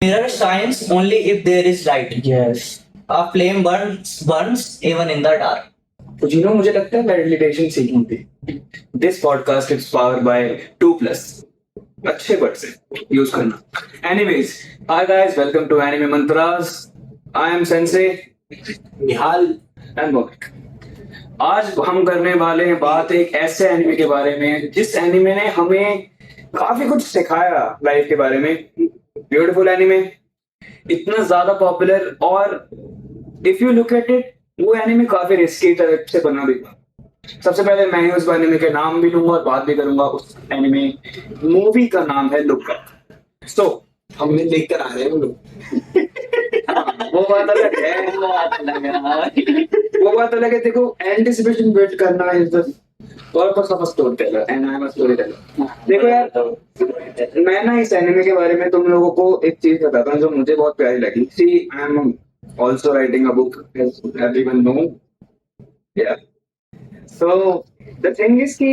Mirror shines only if there is light. Yes. A flame burns even in the dark. फुजीनो मुझे लगता है meditation सीखनी थी. This podcast is powered by 2+ अच्छे word से use करना. Anyways, hi guys, welcome to Anime Mantras. I am sensei Nihal and Mohit. आज हम करने वाले हैं बात एक ऐसे एनिमे के बारे में जिस एनिमे ने हमें काफी कुछ सिखाया लाइफ के बारे में. ब्यूटीफुल एनिमे, इतना ज्यादा पॉपुलर, और if you look at it, वो एनिमे काफी रिस्की टाइप से बना भी था. सबसे पहले मैं उस एनिमे के नाम भी लूंगा और बात भी करूंगा. उस एनिमे मूवी का नाम है लुक अप. सो हमने देख कर आ रहे हैं हम लोग. वो बात अलग है. वो बात अलग है. देखो, एंटिसिपेशन बिल्ड करना is the purpose of a story teller and I am a story teller. देखो यार, मैं ना इस एनिमे के बारे में तुम लोगों को एक चीज बताता हूँ जो मुझे बहुत प्यारी लगी. See, I am also writing a book, as everyone know. Yeah. So the thing is कि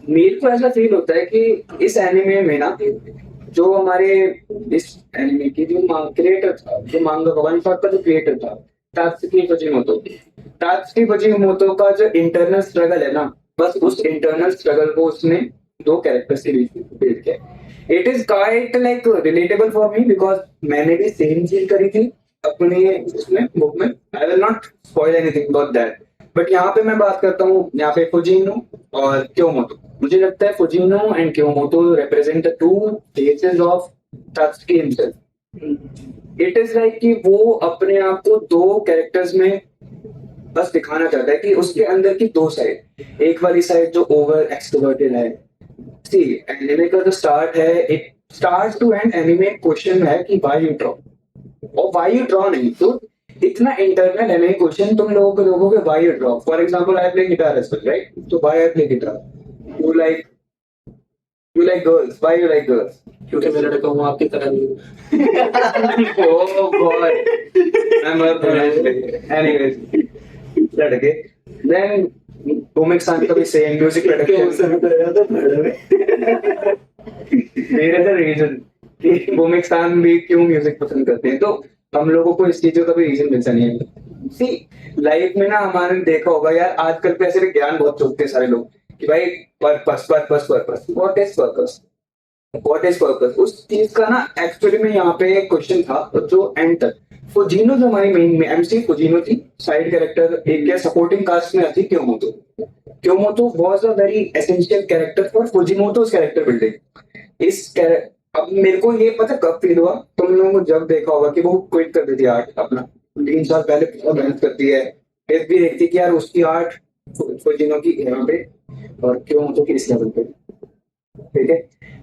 मेरे को ऐसा फील होता है कि इस एनिमे में ना, जो हमारे इस एनिमे की जो क्रिएटर था, जो मांगा वन शॉट का जो क्रिएटर था, तात्सुकी फुजीमोटो का जो इंटरनल स्ट्रगल है ना, बस उस इंटरनल स्ट्रगल को उसने दो कैरेक्टर्स के बीच में बिल्ड किया. It is kite like relatable for me because मैंने भी सेम चीज करी थी अपने इसमें बुक में. I will not spoil anything about that, but यहाँ पे मैं बात करता हूँ यहाँ पे फुजीनो और क्योमोटो. मुझे लगता है Fujino and Kyomoto represent the two faces of Tatsuki himself. It is like कि वो अपने आप को दो कैरेक्टर्स में बस दिखाना चाहता है कि उसके अंदर की दो साइड. एक वाली साइड जो ओवर एक्सट्रोवर्टेड है. सी, एनिमे का जो स्टार्ट है, it start to end anime question है कि व्हाई यू ड्रॉ, और व्हाई यू ड्रॉ नहीं. तो इतना इंटरनल है नहीं क्वेश्चन तुम लोगों के why you draw. For example, I play guitar as well, right? तो why I play guitar? You like girls. Why you like girls? क्योंकि मैं लड़का हूँ आपकी तरह नहीं. Oh god, I am anyways, लड़के. देन भूमिक सान का भी सेम म्यूजिक प्रोडक्शन. मेरे द रीजन कि भूमिक सान भी क्यों म्यूजिक पसंद करते हैं, तो हम लोगों को इस चीजों का भी रीजन मिलता नहीं है. सी, लाइफ में ना हमारे देखा होगा यार, आजकल पे ऐसे ज्ञान बहुत चुकते हैं सारे लोग कि भाई purpose purpose purpose. What is purpose? What is purpose? उस चीज का ना एक्चुअली में यहाँ पे एक क्वेश्चन था जो एंड तक फुजीनो, जो हमारी मेन में एमसी फुजीनो थी, साइड कैरेक्टर एक या सपोर्टिंग कास्ट में आती Kyomoto. Kyomoto was a very essential character for Fujimoto's character building. इस अब मेरे को ये पता कब फील हुआ, तुम लोगों को जब देखा होगा कि वो क्विट कर देती आर्ट अपना 3 साल पहले, बहुत मेहनत करती है, फिर भी देखती कि यार उसकी आर्ट फुजीनो की यहाँ पे और क्योमोटो की इस लेवल पे, ठीक है,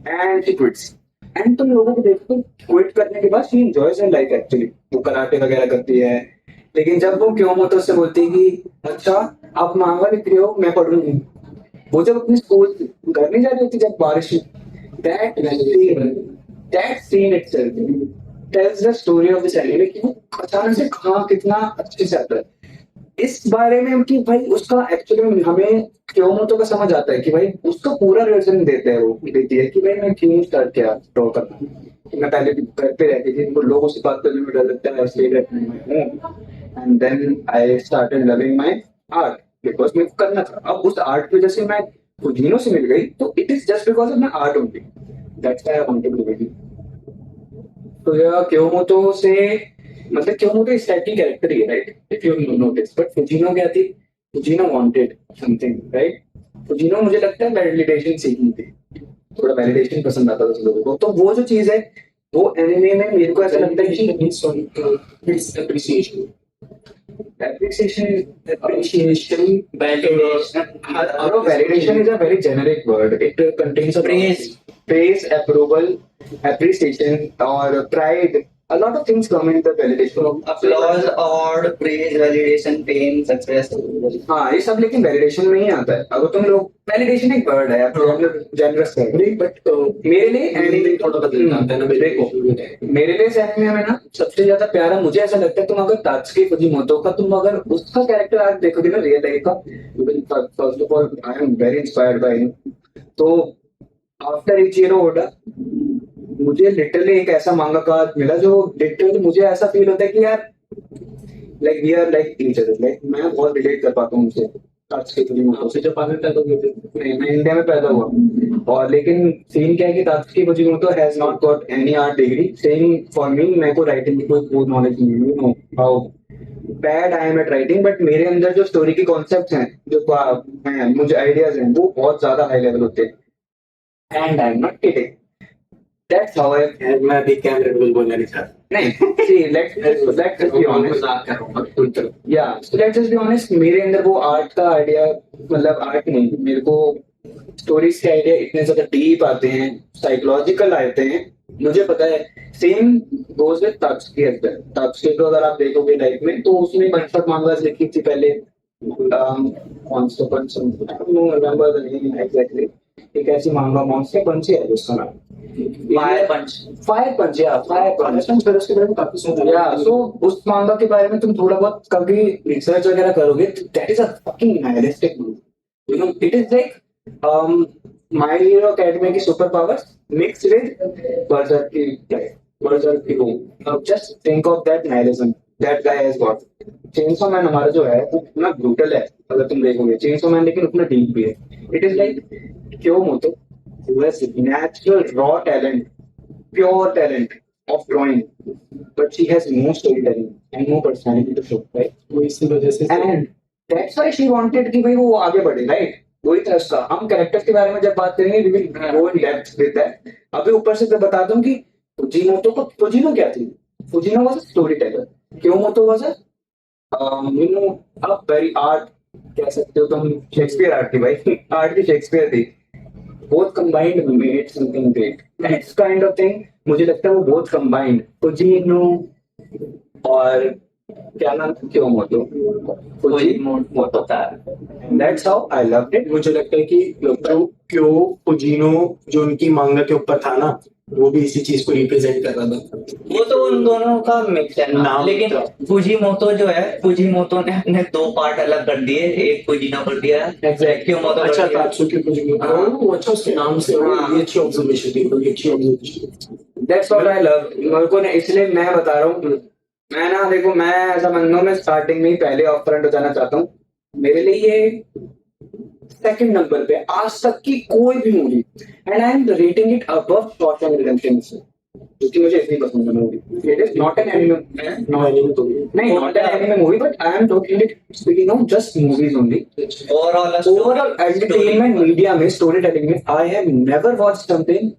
एंड शी क्विट्स. एंड तुम लोगों को देखो, क्विट करने के बाद she enjoys her life actually. वो कराटे वगैरह करती है, लेकिन जब वो क्योमोटो से बोलती है कि अच्छा आप मांगा लिख रही हो, मैं पढ़ूंगी. वो जब अपने स्कूल घर नहीं जा रही होती जब बारिश में, that scene itself tells the story of this anime कि वो अचानक से कहाँ कितना अच्छे से आता है. इस बारे में कि भाई उसका एक्चुअली में हमें क्योमोटो का समझ आता है कि भाई उसका पूरा रीजन देते हैं, वो देती है कि भाई मैं क्यों स्टार्ट किया ड्रॉ करना. मैं पहले भी घर पे रहती थी, तो लोगों से बात करने में डर लगता है, इसलिए and then I started loving my art because मेरे को करना था. अब उस आर्ट की वजह से मैं फुजीनो से मिल गई, तो it is just because of my art only. That's why I wanted to be. तो यह क्योमोटो से मतलब क्योमोटो इस टाइप की कैरेक्टर ही है, right? If you notice. But Fujino क्या थी? Fujino wanted something, right? Fujino मुझे लगता है वैलिडेशन सीखनी थी. थोड़ा वैलिडेशन पसंद आता था लोगों को, तो वो जो चीज है वो एनिमे में मेरे को ऐसा लगता है कि appreciation. Appreciation, validation is a very generic word. It contains a praise, approval, appreciation, or pride. A lot of things come in the validation. Applause, award, praise, validation, pain, success. हाँ, ये सब लेकिन वैलिडेशन में ही आता है. अगर तुम लोग, वैलिडेशन एक वर्ड है, जनरस वर्ड, बट मेरे लिए एनिमे थोड़ा बदलना आता है ना. देखो, मेरे लिए इस एनिमे में ना सबसे ज्यादा प्यारा मुझे ऐसा लगता है, तुम अगर तात्सुकी फुजीमोटो का तुम अगर उसका कैरेक्टर आर्क देखोगे ना रियल लाइफ का, first of all I am very inspired by him. तो आफ्टर इचिरो ओडा मुझे लिटरली एक ऐसा मांगा का मिला जो लिटरली मुझे ऐसा फील होता है कि यार like we are like each other, like मैं बहुत रिलेट कर पाता हूँ उनसे। तात्सुकी फुजीमोतो आपसे जापान में पैदा हुए थे। नहीं, मैं इंडिया में पैदा हुआ और लेकिन सीन क्या है कि Tatsuki Fujimoto has not got any art degree. Same for me, मेरे को राइटिंग की कोई नॉलेज नहीं है, you know how bad I am at writing, but मेरे अंदर जो स्टोरी के कॉन्सेप्ट हैं, जो हैं, मुझे आइडियाज हैं, वो बहुत ज्यादा हाई लेवल होते हैं। And I am not kidding, that's how I. मैं भी कैमरे में कुछ बोलना नहीं चाहता। नहीं, see, let's just be honest. मजाक कर रहा हूँ। Yeah, so let's just be honest, मेरे अंदर वो आर्ट का आइडिया, मतलब आर्ट नहीं, मेरे को स्टोरीज के आइडिया इतने ज्यादा डीप आते हैं, साइकोलॉजिकल आते हैं, मुझे पता है। Same goes with Tatsuki as well. Tatsuki को अगर आप देखोगे लाइफ में, तो उसने बंचक मांगास लिखी थी पहले, कौन सा रिमेंबर द नेम एग्जैक्टली, एक ऐसी मांगा मॉन्स्टर पंच है उसका नाम, फायर पंच। फायर पंच, या फायर पंच। फिर उसके बारे में काफी सुना या सो उस मांगा के बारे में तुम थोड़ा बहुत कभी रिसर्च वगैरह करोगे, that is a fucking nihilistic movie, you know, it is like My Hero Academy की सुपर पावर्स मिक्स्ड विद बर्जर की वो। Now just think of that nihilism that guy has got. Chainsaw Man हमारा जो है वो इतना ब्रूटल है, अगर तुम देखोगे चेनसो मैन, लेकिन उतना डीप भी है। It is like Kyomoto who has natural raw talent, pure talent of drawing, but she has no storytelling and no personality to show, right? वो इसी वजह से And that's why she wanted कि भाई वो आगे बढ़े, right? वही था उसका। हम कैरेक्टर्स के बारे में जब बात करेंगे, we will go in depth with that. अभी ऊपर से मैं बताता हूँ कि फुजीनो क्या थी। फुजीनो was a storyteller. क्योमोतो was a you know a very art, कह सकते हो तुम, शेक्सपियर आर्ट थी भाई, आर्ट की शेक्सपियर थी। both combined made something great. That's kind of thing, मुझे लगता है वो both combined, फुजीनो और क्या नाम था, क्योमोतो, फुजीमोतो था। That's how I loved it. मुझे लगता है कि क्यों फुजीनो जो उनकी मांगा के ऊपर था ना, वो भी इसी चीज को रिप्रेजेंट कर रहा था। वो तो उन दोनों का मिक्स है ना, नाम लेकिन फुजीमोतो जो है, फुजीमोतो ने अपने दो पार्ट अलग कर दिए, एक फुजीनो कर दिया, Exactly. क्योमोतो कर अच्छा दिया। तात्सुकी फुजीमोतो, वो अच्छा उसके नाम से, हाँ। ये अच्छी ऑब्जर्वेशन थी, बड़ी अच्छी observation. That's what I love. मेरे को ना, इसलिए मैं बता रहा हूँ, मैं ना देखो, मैं ऐसा बंदा हूँ, मैं स्टार्टिंग में ही पहले ऑफ फ्रंट हो जाना चाहता हूँ। मेरे लिए ये सेकंड नंबर पे आज तक की कोई भी movie, and I am rating it above Shawshank Redemption से, क्योंकि मुझे इतनी पसंद है movie. It is not an anime, no anime तो नहीं, not an anime movie, but I am talking it speaking of just movies only. Overall entertainment media में, story telling में, I have never watched something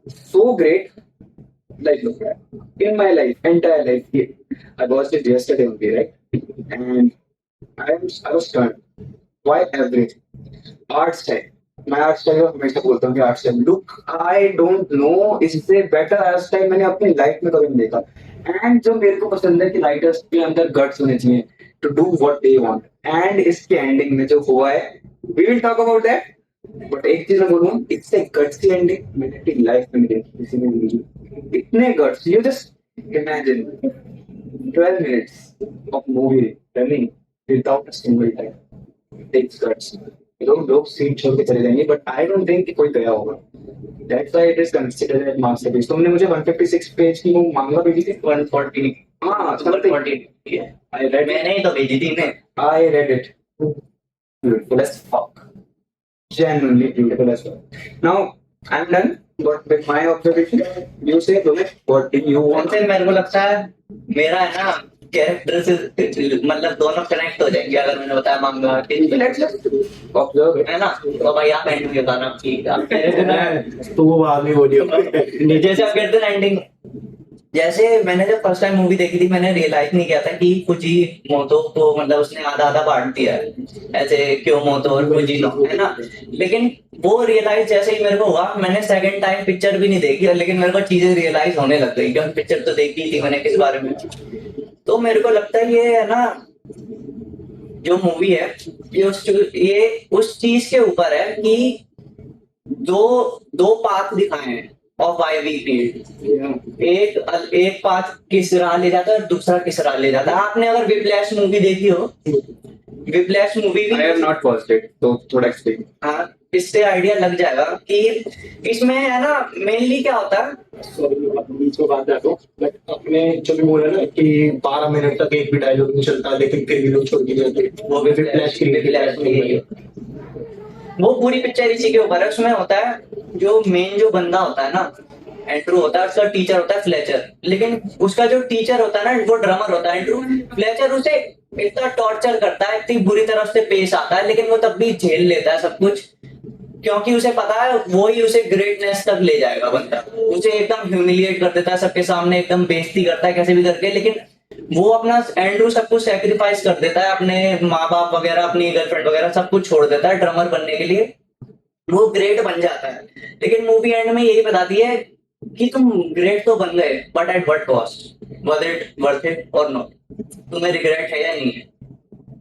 so great like look at in my life, entire life. I watched it yesterday only, right? And I was stunned. Why everything? Art style. मैं art style हमेशा बोलता हूँ कि art style look, I don't know, इससे better art style मैंने अपनी life में कभी नहीं देखा। एंड जो मेरे को पसंद है कि राइटर्स के अंदर गट्स होने चाहिए to do what they want, and इसके एंडिंग में जो हुआ है, we will talk about that. But एक चीज मैं बोलूँ, इट्स ए गट्स एंडिंग मैंने अपनी लाइफ में नहीं देखी किसी ने नहीं। इतने guts, you just imagine 12 minutes of movie running without a single time. Takes guts. लोग सीट छोड़ के चले जाएंगे, बट आई डोंट थिंक कि कोई गया होगा। That's why it is considered as masterpiece. तुमने मुझे 156 पेज की वो मांगा भेजी थी, 140। हाँ, something. 140 I read it. मैंने ही तो भेजी थी ने। I read it. Beautiful as fuck. Genuinely beautiful as fuck. Now I'm done. But with my observation, you say, Rohit, what do you want? वैसे मेरे को लगता है मेरा है ना, कैरेक्टर से मतलब दोनों कनेक्ट हो जाएंगे अगर मैंने बताया मांगा। Let's just observe it. है ना, तो भाई आप एंड में बताना ठीक है। आप कह रहे थे ना, तो वो बाद में बोलियो। जैसे आप कहते हैं एंडिंग, जैसे मैंने जब फर्स्ट टाइम मूवी देखी थी, मैंने रियलाइज नहीं किया था कि फुजीमोतो को मतलब उसने आधा आधा बांट दिया है, ऐसे क्योमोतो और फुजीनो, है ना। लेकिन वो रियलाइज जैसे ही मेरे को हुआ, मैंने सेकंड टाइम पिक्चर भी नहीं देखी, लेकिन मेरे को चीजें रियलाइज होने लग गई, क्योंकि पिक्चर तो देखी थी मैंने किस बारे में। तो मेरे को लगता है ये है ना, जो मूवी है ये उस चीज के ऊपर है कि दो पाथ दिखाए हैं ऑफ वाई वी फील। एक पाथ किस राह ले जाता है और दूसरा किस राह ले जाता है। आपने अगर विप्लैश मूवी देखी हो, whiplash movie I have not watched it, तो थोड़ा explain. हाँ, इससे आइडिया लग जाएगा कि इसमें है ना मेनली क्या होता है। सॉरी बीच में बात कर दो, बट आपने जो भी बोला ना कि 12 मिनट तक एक भी डायलॉग नहीं चलता लेकिन फिर भी लोग छोड़ के जाते हैं, वो भी फ्लैश वो पूरी पिक्चर इसी के ऊपर है। उसमें होता है जो मेन जो बंदा होता है ना, एंड्रू होता है, उसका टीचर होता है फ्लेचर, लेकिन उसका जो टीचर होता है ना वो ड्रमर होता है एंड्रू। फ्लेचर उसे इतना टॉर्चर करता है, इतनी बुरी तरह से पेश आता है, लेकिन वो तब भी झेल लेता है सब कुछ, क्योंकि उसे पता है वो ही उसे ग्रेटनेस तक ले जाएगा। बंदा उसे एकदम ह्यूमिलिएट कर देता है सबके सामने, एकदम बेइज्जती करता है कैसे भी करके, लेकिन वो अपना एंड्रू सब कुछ सेक्रीफाइस कर देता है, अपने माँ बाप वगैरह, अपनी गर्लफ्रेंड वगैरह सब कुछ छोड़ देता है ड्रमर बनने के लिए। वो ग्रेट बन जाता है, लेकिन मूवी एंड में यही बताती है कि तुम ग्रेट तो बन गए, but at what cost, was it worth it और नॉट, तुम्हें रिग्रेट है या नहीं है।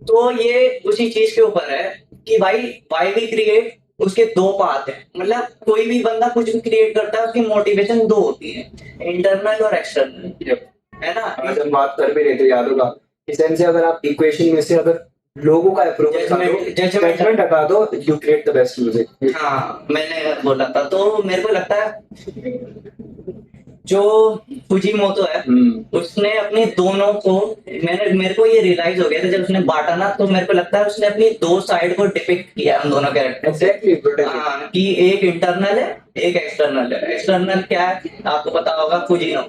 तो ये उसी चीज के ऊपर है कि भाई व्हाई वी क्रिएट, उसके दो पार्ट है। मतलब कोई भी बंदा कुछ भी क्रिएट करता है उसकी मोटिवेशन दो होती है, इंटरनल और एक्सटर्नल, है ना। आज हम बात कर भी रहे थे, याद होगा इस टाइम से, अगर आप इक्वेशन में से अगर लोगों का अप्रूवल जजमेंट हटा दो, you create the best music. हाँ मैंने बोला था, तो मेरे को लगता है जो फुजीमोतो है उसने अपने दोनों को, मेरे को ये रियलाइज हो गया था जब उसने बांटा ना, तो मेरे को लगता है उसने अपनी दो साइड को डिपिक्ट किया उन दोनों कैरेक्टर से। हाँ, कि एक इंटरनल है एक एक्सटर्नल है। एक्सटर्नल क्या है आपको पता होगा, फुजिनो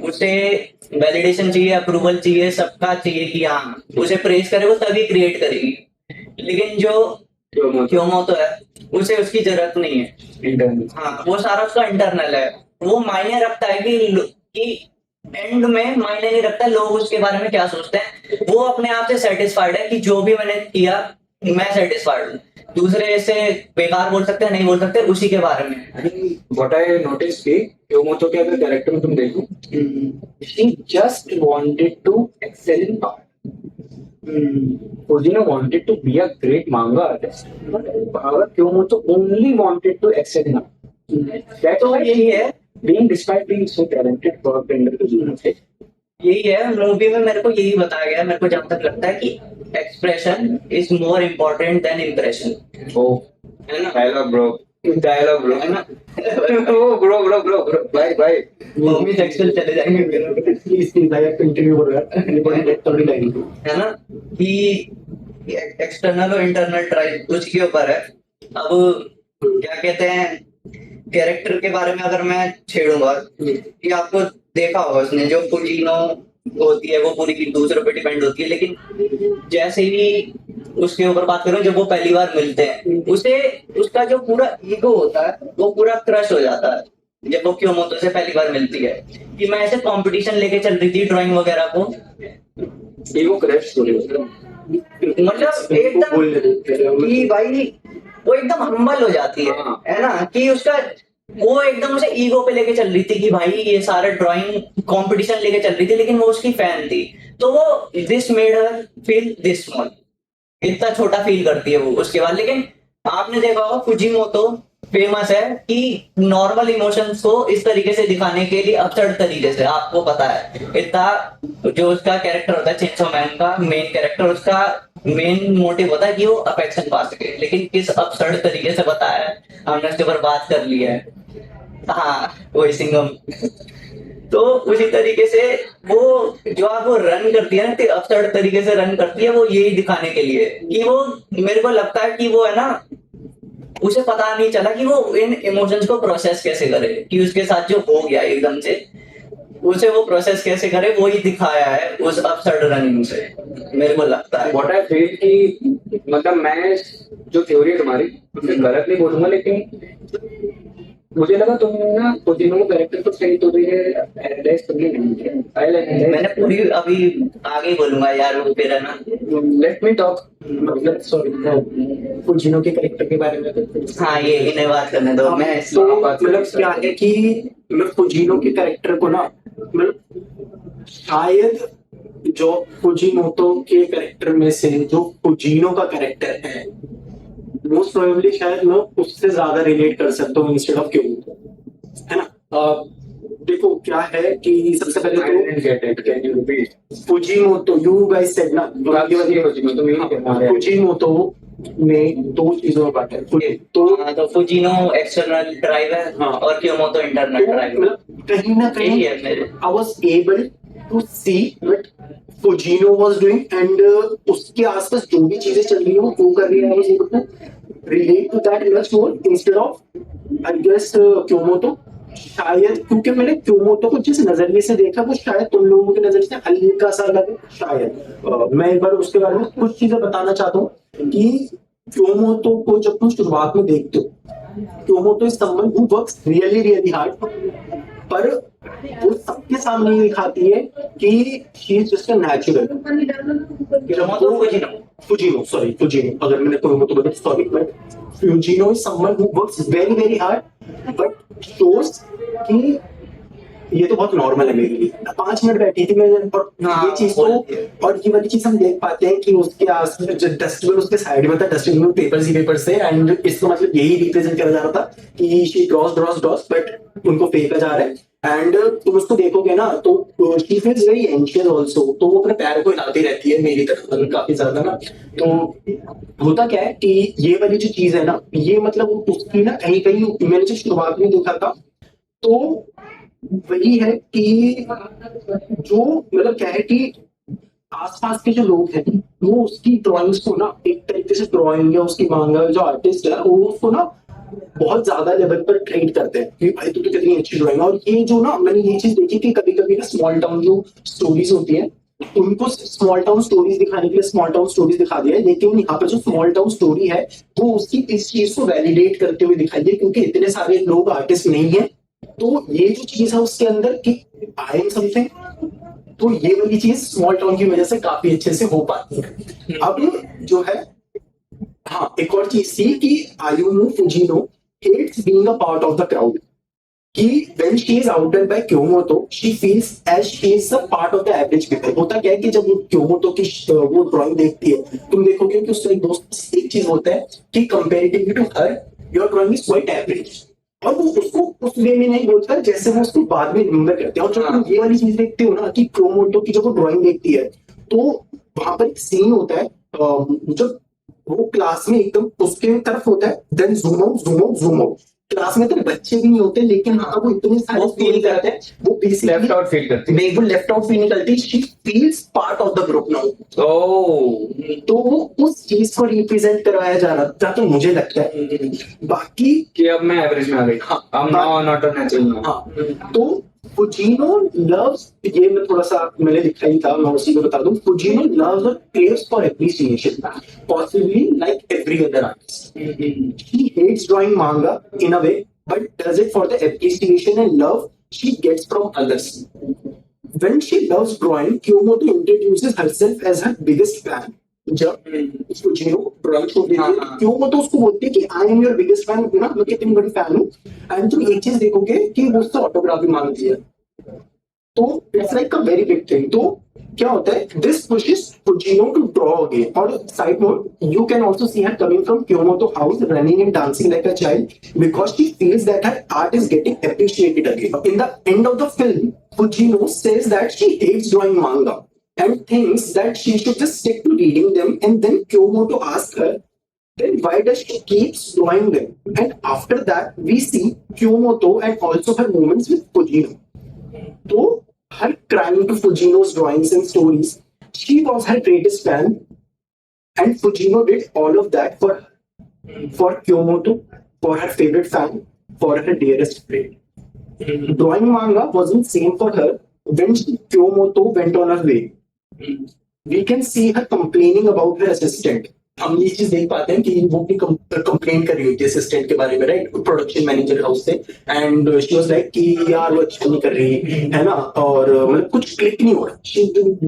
उसे वैलिडेशन चाहिए, अप्रूवल चाहिए, सबका चाहिए कि हाँ उसे प्रेज करे वो तभी क्रिएट करेगी, लेकिन जो क्योमोतो है उसे उसकी जरूरत नहीं है। हाँ वो सारा उसका इंटरनल है, वो मायने रखता है कि एंड में मायने नहीं रखता लोग उसके बारे में क्या सोचते हैं, वो अपने आप से सेटिस्फाइड है कि जो भी मैंने किया मैं सेटिस्फाइड हूँ। दूसरे से बेकार बोल सकते हैं, नहीं बोल सकते, उसी के बारे में। व्हाट आई नोटिस कि क्योमोतो के अगर कैरेक्टर में तुम देखो, she just wanted to excel in art. Fujino wanted to be a great manga artist, but however, Kyomoto only wanted to excel in art. That's तो why यही है, despite being so talented, worked under Fujino. यही है movie में मेरे को यही बताया गया। मेरे को जहां तक लगता है कि expression is more important then impression. Oh, है ना, dialogue bro, है ना। oh bro, bye. Mummy sexual चले जाएंगे मेरे, प्लीज डायरेक्ट इंटरव्यू हो रहा है, एनीबॉडी गेट थोड़ी लाइन है ना, कि एक्सटर्नल और इंटरनल ड्राइव उसके ऊपर है। अब क्या कहते हैं, कैरेक्टर के बारे में अगर मैं छेड़ूंगा कि आपको देखा होगा उसने जो फुजीनो होती है वो पूरी की दूसरों पे डिपेंड होती है, लेकिन जैसे ही उसके ऊपर बात करूं, जब वो पहली बार मिलते हैं उसे उसका जो पूरा ईगो होता है वो पूरा क्रश हो जाता है जब वो क्योमोतो से पहली बार मिलती है, कि मैं ऐसे कंपटीशन लेके चल रही थी ड्राइंग वगैरह को, ईगो क्रैश हो रही मतलब एकदम कि भाई वो एकदम हम्बल हो जाती है ना, कि उसका वो एकदम उसे ईगो पे लेके चल रही थी कि भाई ये सारा ड्राइंग कंपटीशन लेके चल रही थी, लेकिन वो उसकी फैन थी, तो वो this made her feel this small, इतना छोटा फील करती है वो उसके बाद। लेकिन आपने देखा होगा फुजीमोतो फेमस है कि नॉर्मल इमोशंस को इस तरीके से दिखाने के लिए अपसर्ड तरीके से, आपको पता है इतना जो उसका कैरेक्टर होता है चेंसो मैन का मेन कैरेक्टर, उसका मेन मोटिव होता है कि वो अफेक्शन पा सके, लेकिन किस अपसर्ड तरीके से बताया है, हमने उसके ऊपर बात कर ली है। हाँ वही सिंगम। तो उसी तरीके से वो जो आप वो रन करती है ना, अपसर्ड तरीके से रन करती है, वो यही दिखाने के लिए कि वो, मेरे को लगता है कि वो है ना, उसे पता नहीं चला कि वो इन इमोशंस को प्रोसेस कैसे करे, कि उसके साथ जो हो गया एकदम से उसे वो प्रोसेस कैसे करे, वो ही दिखाया है उस अपसर्ड रनिंग से, मेरे को लगता है। व्हाट आई फील कि मतलब मैं जो थ्योरी है तुम्हारी उससे गलत नहीं बोलूंगा, लेकिन मुझे लगा तुम ना फुजीनो कैरेक्टर को सही तो एनालाइज करने नहीं, मैंने पूरी अभी आगे बोलूंगा यार, वो फिर है ना, लेट मी टॉक। मतलब सॉरी फुजीनो के कैरेक्टर के बारे में। हाँ ये इन्हें बात करने दो। मैं तो मतलब क्या है कि मतलब फुजीनो के कैरेक्टर को ना, मतलब शायद जो फुजीमोतो के कैरेक्टर में से जो फुजीनो का कैरेक्टर है मोस्ट प्रोबेबली शायद मैं उससे ज्यादा रिलेट कर सकता हूँ इंस्टेड ऑफ क्यों, है ना। देखो क्या है कि सबसे पहले तो फुजीमोतो, यू गाइस सेड ना, फुजीमोतो में दो चीजों में बांटा है। तो तो फुजीनो एक्सटर्नल ड्राइव है हाँ। और क्योमोतो इंटरनल ड्राइव है। मतलब कहीं ना यही कहीं है मेरे। I was able to see what Fujino was doing and उसके आसपास जो भी चीजें चल रही है वो कर रही है, I was able to relate to that much more instead of I guess क्योमोतो। शायद क्योंकि मैंने क्योमोतो को जिस नजरिए से देखा वो शायद तुम लोगों की नजर से हल्का सा अलग है शायद। मैं एक बार उसके बारे में कुछ चीजें बताना चाहता हूँ कि क्योमोतो को जब तुम शुरुआत में देखते हो, Kyomoto is someone who works really really hard, पर वो सबके सामने ये दिखाती है कि she is just a natural. Kyomoto Fujino. Fujino, sorry Fujino, अगर मैंने क्योमोतो बोला sorry, but Fujino is someone who works very very hard but shows कि ये तो बहुत नॉर्मल है मेरे लिए। 5 मिनट बैठी थी मैं और हाँ, ये चीज तो, और ये वाली चीज हम देख पाते हैं कि उसके आस जो डस्टबिन उसके साइड में था, डस्टबिन में पेपर्स ही पेपर्स थे, एंड इसका मतलब यही रिप्रेजेंट करा जा रहा था कि शी ड्रॉस बट उनको फेंका जा रहा है। एंड तुम उसको देखोगे ना तो she feels very anxious also, तो वो अपने पैर को हिलाती रहती है मेरी तरफ काफी ज्यादा ना। तो होता क्या है कि ये वाली जो चीज है ना, ये मतलब उसकी ना कहीं कहीं मैंने जब शुरुआत में देखा था तो वही है कि जो मतलब क्या है कि आसपास के जो लोग हैं वो उसकी ड्राइंग्स को ना एक तरीके से, ड्राइंग या उसकी मांगा जो आर्टिस्ट है वो उसको ना बहुत ज्यादा लेवल पर ट्रीट करते हैं कि भाई तू तो कितनी अच्छी ड्राइंग। और ये जो ना मैंने ये चीज देखी कि कभी कभी ना स्मॉल टाउन जो स्टोरीज होती है उनको स्मॉल टाउन स्टोरीज दिखाने के लिए स्मॉल टाउन स्टोरीज दिखा दिया है, लेकिन यहाँ पर जो स्मॉल टाउन स्टोरी है वो उसकी इस चीज को वैलिडेट करते हुए दिखाई है क्योंकि इतने सारे लोग आर्टिस्ट नहीं है। तो ये जो चीज है उसके अंदर कि आई एम समथिंग, तो ये वाली चीज स्मॉल टाउन की वजह से काफी अच्छे से हो पाती है। अब जो है, हाँ एक और चीज थी कि Ayumu Fujino hates being a part of the crowd, कि when she is outdone by Kyomoto, she feels as she is a part of the average people। होता क्या है कि जब वो Kyomoto की वो ड्राइंग देखती है, तुम देखोगे कि उसका एक दोस्त एक चीज होता है कि comparatively to her your drawing is quite average, और वो उसको उस वे में नहीं बोलता जैसे वो उसको बाद में रिमेम्बर करते हैं। और जब तुम ये वाली चीज देखते हो ना कि Kyomoto की जब वो ड्राइंग देखती है तो वहां पर एक सीन होता है जब वो क्लास में एकदम उसके तरफ होता है, देन जूम आउट क्लास में तो बच्चे भी नहीं होते लेकिन हाँ वो इतने सारे फील करते हैं, वो लेफ्ट आउट फील करती है। वो लेफ्ट आउट फील नहीं करती, she feels part of the group now. Oh, तो वो उस चीज को रिप्रेजेंट करवाया जा रहा था, तो मुझे लगता है बाकी कि अब मैं एवरेज में आ गई, हाँ, अब नाउ नॉट अ नेचुरल। हाँ तो फुजीनो लव्स, ये मैं थोड़ा सा मैंने लिखा ही था, मैं उसी को बता दूं। फुजीनो लव्स और craves for appreciation, possibly like every other artist. She hates drawing manga in a way, but does it for the appreciation and love she gets from others. When she loves drawing, Kyomoto introduces herself as her biggest fan. जब Fujino drawing show देती है, क्योमोतो उसको बोलती है कि I am your biggest fan, ना मैं कितनी बड़ी फैन हूँ। एंड तुम एक चीज देखोगे कि वो उससे ऑटोग्राफ भी मांगती है, तो it's like a very big thing. तो क्या होता है, this pushes Fujino to draw again. और side note, you can also see her coming from Kyomoto house running and dancing like a child because she feels that her art is getting appreciated again. In the end of the film Fujino says that she hates drawing manga and thinks that she should just stick to reading them, and then Kyomoto asks her, then why does she keep drawing them? And after that we see Kyomoto and also her moments with Fujino. So her crying to Fujino's drawings and stories, she was her greatest fan, and Fujino did all of that for her, for Kyomoto, for her favorite fan, for her dearest friend. Drawing manga wasn't same for her when Kyomoto went on her way. We can see her complaining about her assistant. हम ये चीज देख पाते हैं कि वो भी complain कर रही होती है असिस्टेंट के बारे में, राइट, प्रोडक्शन मैनेजर हाउस से। एंड शी वाज लाइक कि यार वो अच्छा नहीं कर रही है ना, और मतलब कुछ क्लिक नहीं हो रहा।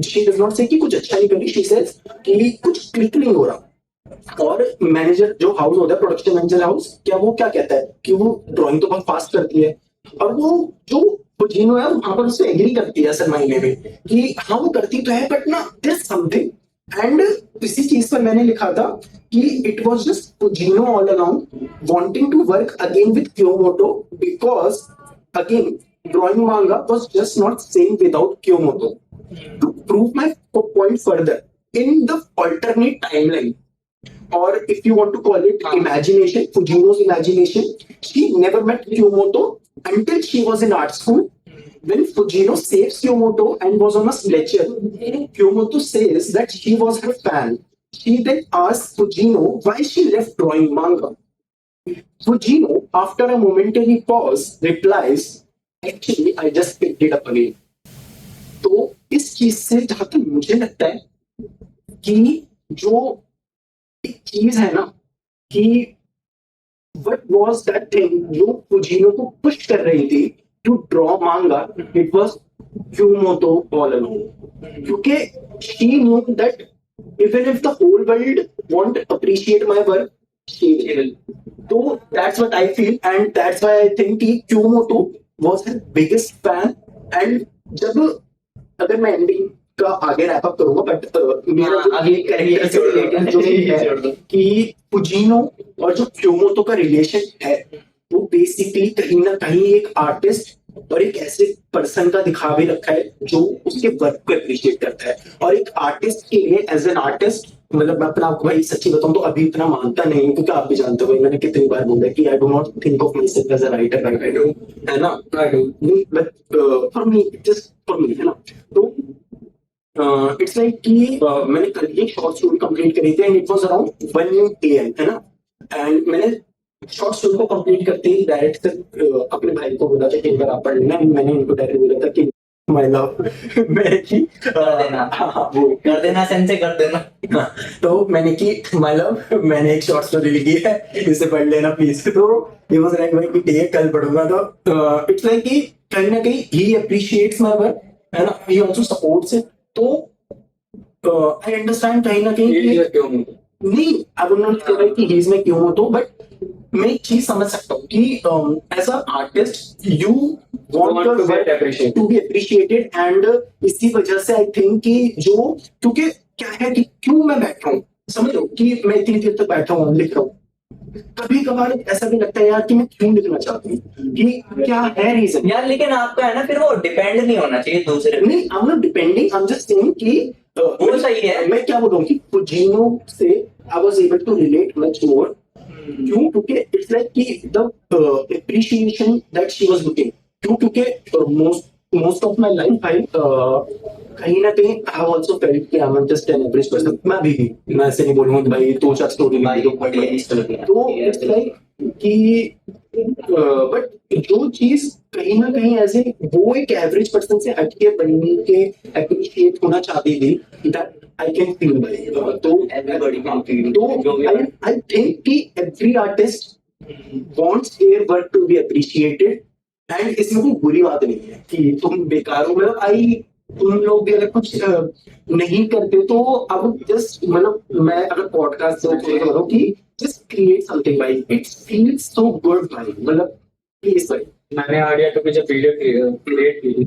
शी डज नॉट से कि कुछ अच्छा नहीं कर रही, शी सेज कि कुछ क्लिक नहीं हो रहा। और मैनेजर जो हाउस होता है, प्रोडक्शन मैनेजर हाउस, क्या वो क्या कहता है कि वो ड्राइंग तो बहुत फास्ट करती है, और वो जो फुजिनो है वहां पर उससे एग्री करती है असल मायने में कि हाँ वो करती तो है बट ना देयर समथिंग। एंड इसी चीज पर मैंने लिखा था कि it was just Fujino all around wanting to work again with Kyomoto because again drawing manga was just not same without Kyomoto. To prove my point further, in the alternate timeline or if you want to call it imagination, Fujino's imagination, she never met Kyomoto until she was in art school. When Fujino saves Kyomoto and was on a stretcher, Kyomoto says that she was her fan. She then asks Fujino why she left drawing manga. Fujino, after a momentary pause, replies, "Actually, I just picked it up again." तो इस चीज से जहां तक मुझे लगता है कि जो एक चीज है ना कि what was that thing जो फुजीनो को पुश कर रही थी to draw manga, it was Kyomoto all along. क्योंकि she knew that even if the whole world won't appreciate my work, she will. So that's what I feel, and that's why I think कि Kyomoto was her biggest fan. And जब अगर मैं ending का आगे wrap up करूंगा, but मेरा जो अभी कैरेक्टर से रिलेटेड जो है कि फुजीनो और जो क्योमोतो का रिलेशन है वो बेसिकली कहीं ना कहीं एक आर्टिस्ट और एक ऐसे पर्सन का दिखा भी रखा है जो उसके वर्क को अप्रिशिएट करता है। और एक आर्टिस्ट के लिए एज एन आर्टिस्ट, मतलब मैं अपना आपको भाई सच्ची बताऊं तो अभी इतना मानता नहीं हूं, क्योंकि आप भी जानते हो भाई मैंने कितनी बार बोला कि I do not think of myself as a writer, I do, है ना, I do, but for me, just for me, है ना। तो इट्स लाइक कि मैंने कल एक शॉर्ट स्टोरी कंप्लीट करी थी and it was around 1 AM, है ना। एंड मैंने शॉर्ट स्टोरी को कंप्लीट करते ही डायरेक्ट अपने भाई को बोला था कि एक बार आप पढ़ लेना। मैंने उनको डायरेक्ट बोला था कि माय लव मैंने की कर देना, वो कर देना, सेंसे कर देना। तो मैंने की माय लव, मैंने एक शॉर्ट स्टोरी लिखी है, इसे पढ़ लेना प्लीज। तो ये वाज लाइक भाई कि ठीक कल पढ़ूंगा। तो इट्स लाइक कि कहीं ना कहीं ही अप्रिशिएट्स माय वर्क, है ना, ही आल्सो सपोर्ट्स इट। तो आई अंडरस्टैंड कहीं ना कहीं कि नहीं, आई वुड नॉट से कि he is my Kyomoto, but मैं एक चीज समझ सकता हूँ कि as a artist you want to get appreciated. To be appreciated. And इसी वजह से आई थिंक कि जो, क्योंकि क्या है कि क्यों मैं बैठा हूँ, समझ लो कि मैं इतनी देर तक बैठा हूँ लिख रहा हूँ, कभी कभार ऐसा भी लगता है यार कि मैं क्यों लिखना चाहता हूँ, कि क्या है रीजन यार लेकिन आपका है ना, फिर वो डिपेंड नहीं होना चाहिए दूसरे पे। नहीं, I am not depending, I am just saying कि वो सही है। मैं क्या बोलूँ कि फुजीनो से I was able to relate much more. क्यों? क्योंकि इट्स लाइक कि the appreciation that she was looking, क्यों? क्योंकि most of my life I कहीं ना कहीं आई हैव आल्सो फेल्ट कि I am just an average person. मैं भी मैं ऐसे नहीं बोलूंगा कि भाई दो चार स्टोरी भाई लिखी बढ़िया ही स्टोरी है। तो इट्स लाइक कि बट जो चीज कहीं ना कहीं ऐसे वो एक एवरेज पर्सन से हटके बनने के अप्रिशिएट होना चाहती थी, दैट आई कैन फील भाई। तो एवरीबॉडी कैन फील। तो आई थिंक कि every artist wants their work to be appreciated, and इसमें कोई बुरी बात नहीं है कि तुम बेकार हो। मतलब आई तुम लोग भी अगर कुछ नहीं करते तो अब जस्ट, मतलब मैं अगर पॉडकास्ट से कह रहा हूँ कि जस्ट क्रिएट समथिंग भाई, इट फील्स सो गुड भाई, मतलब प्लीज भाई। मैंने आइडिया तो जब वीडियो क्रिएट की थी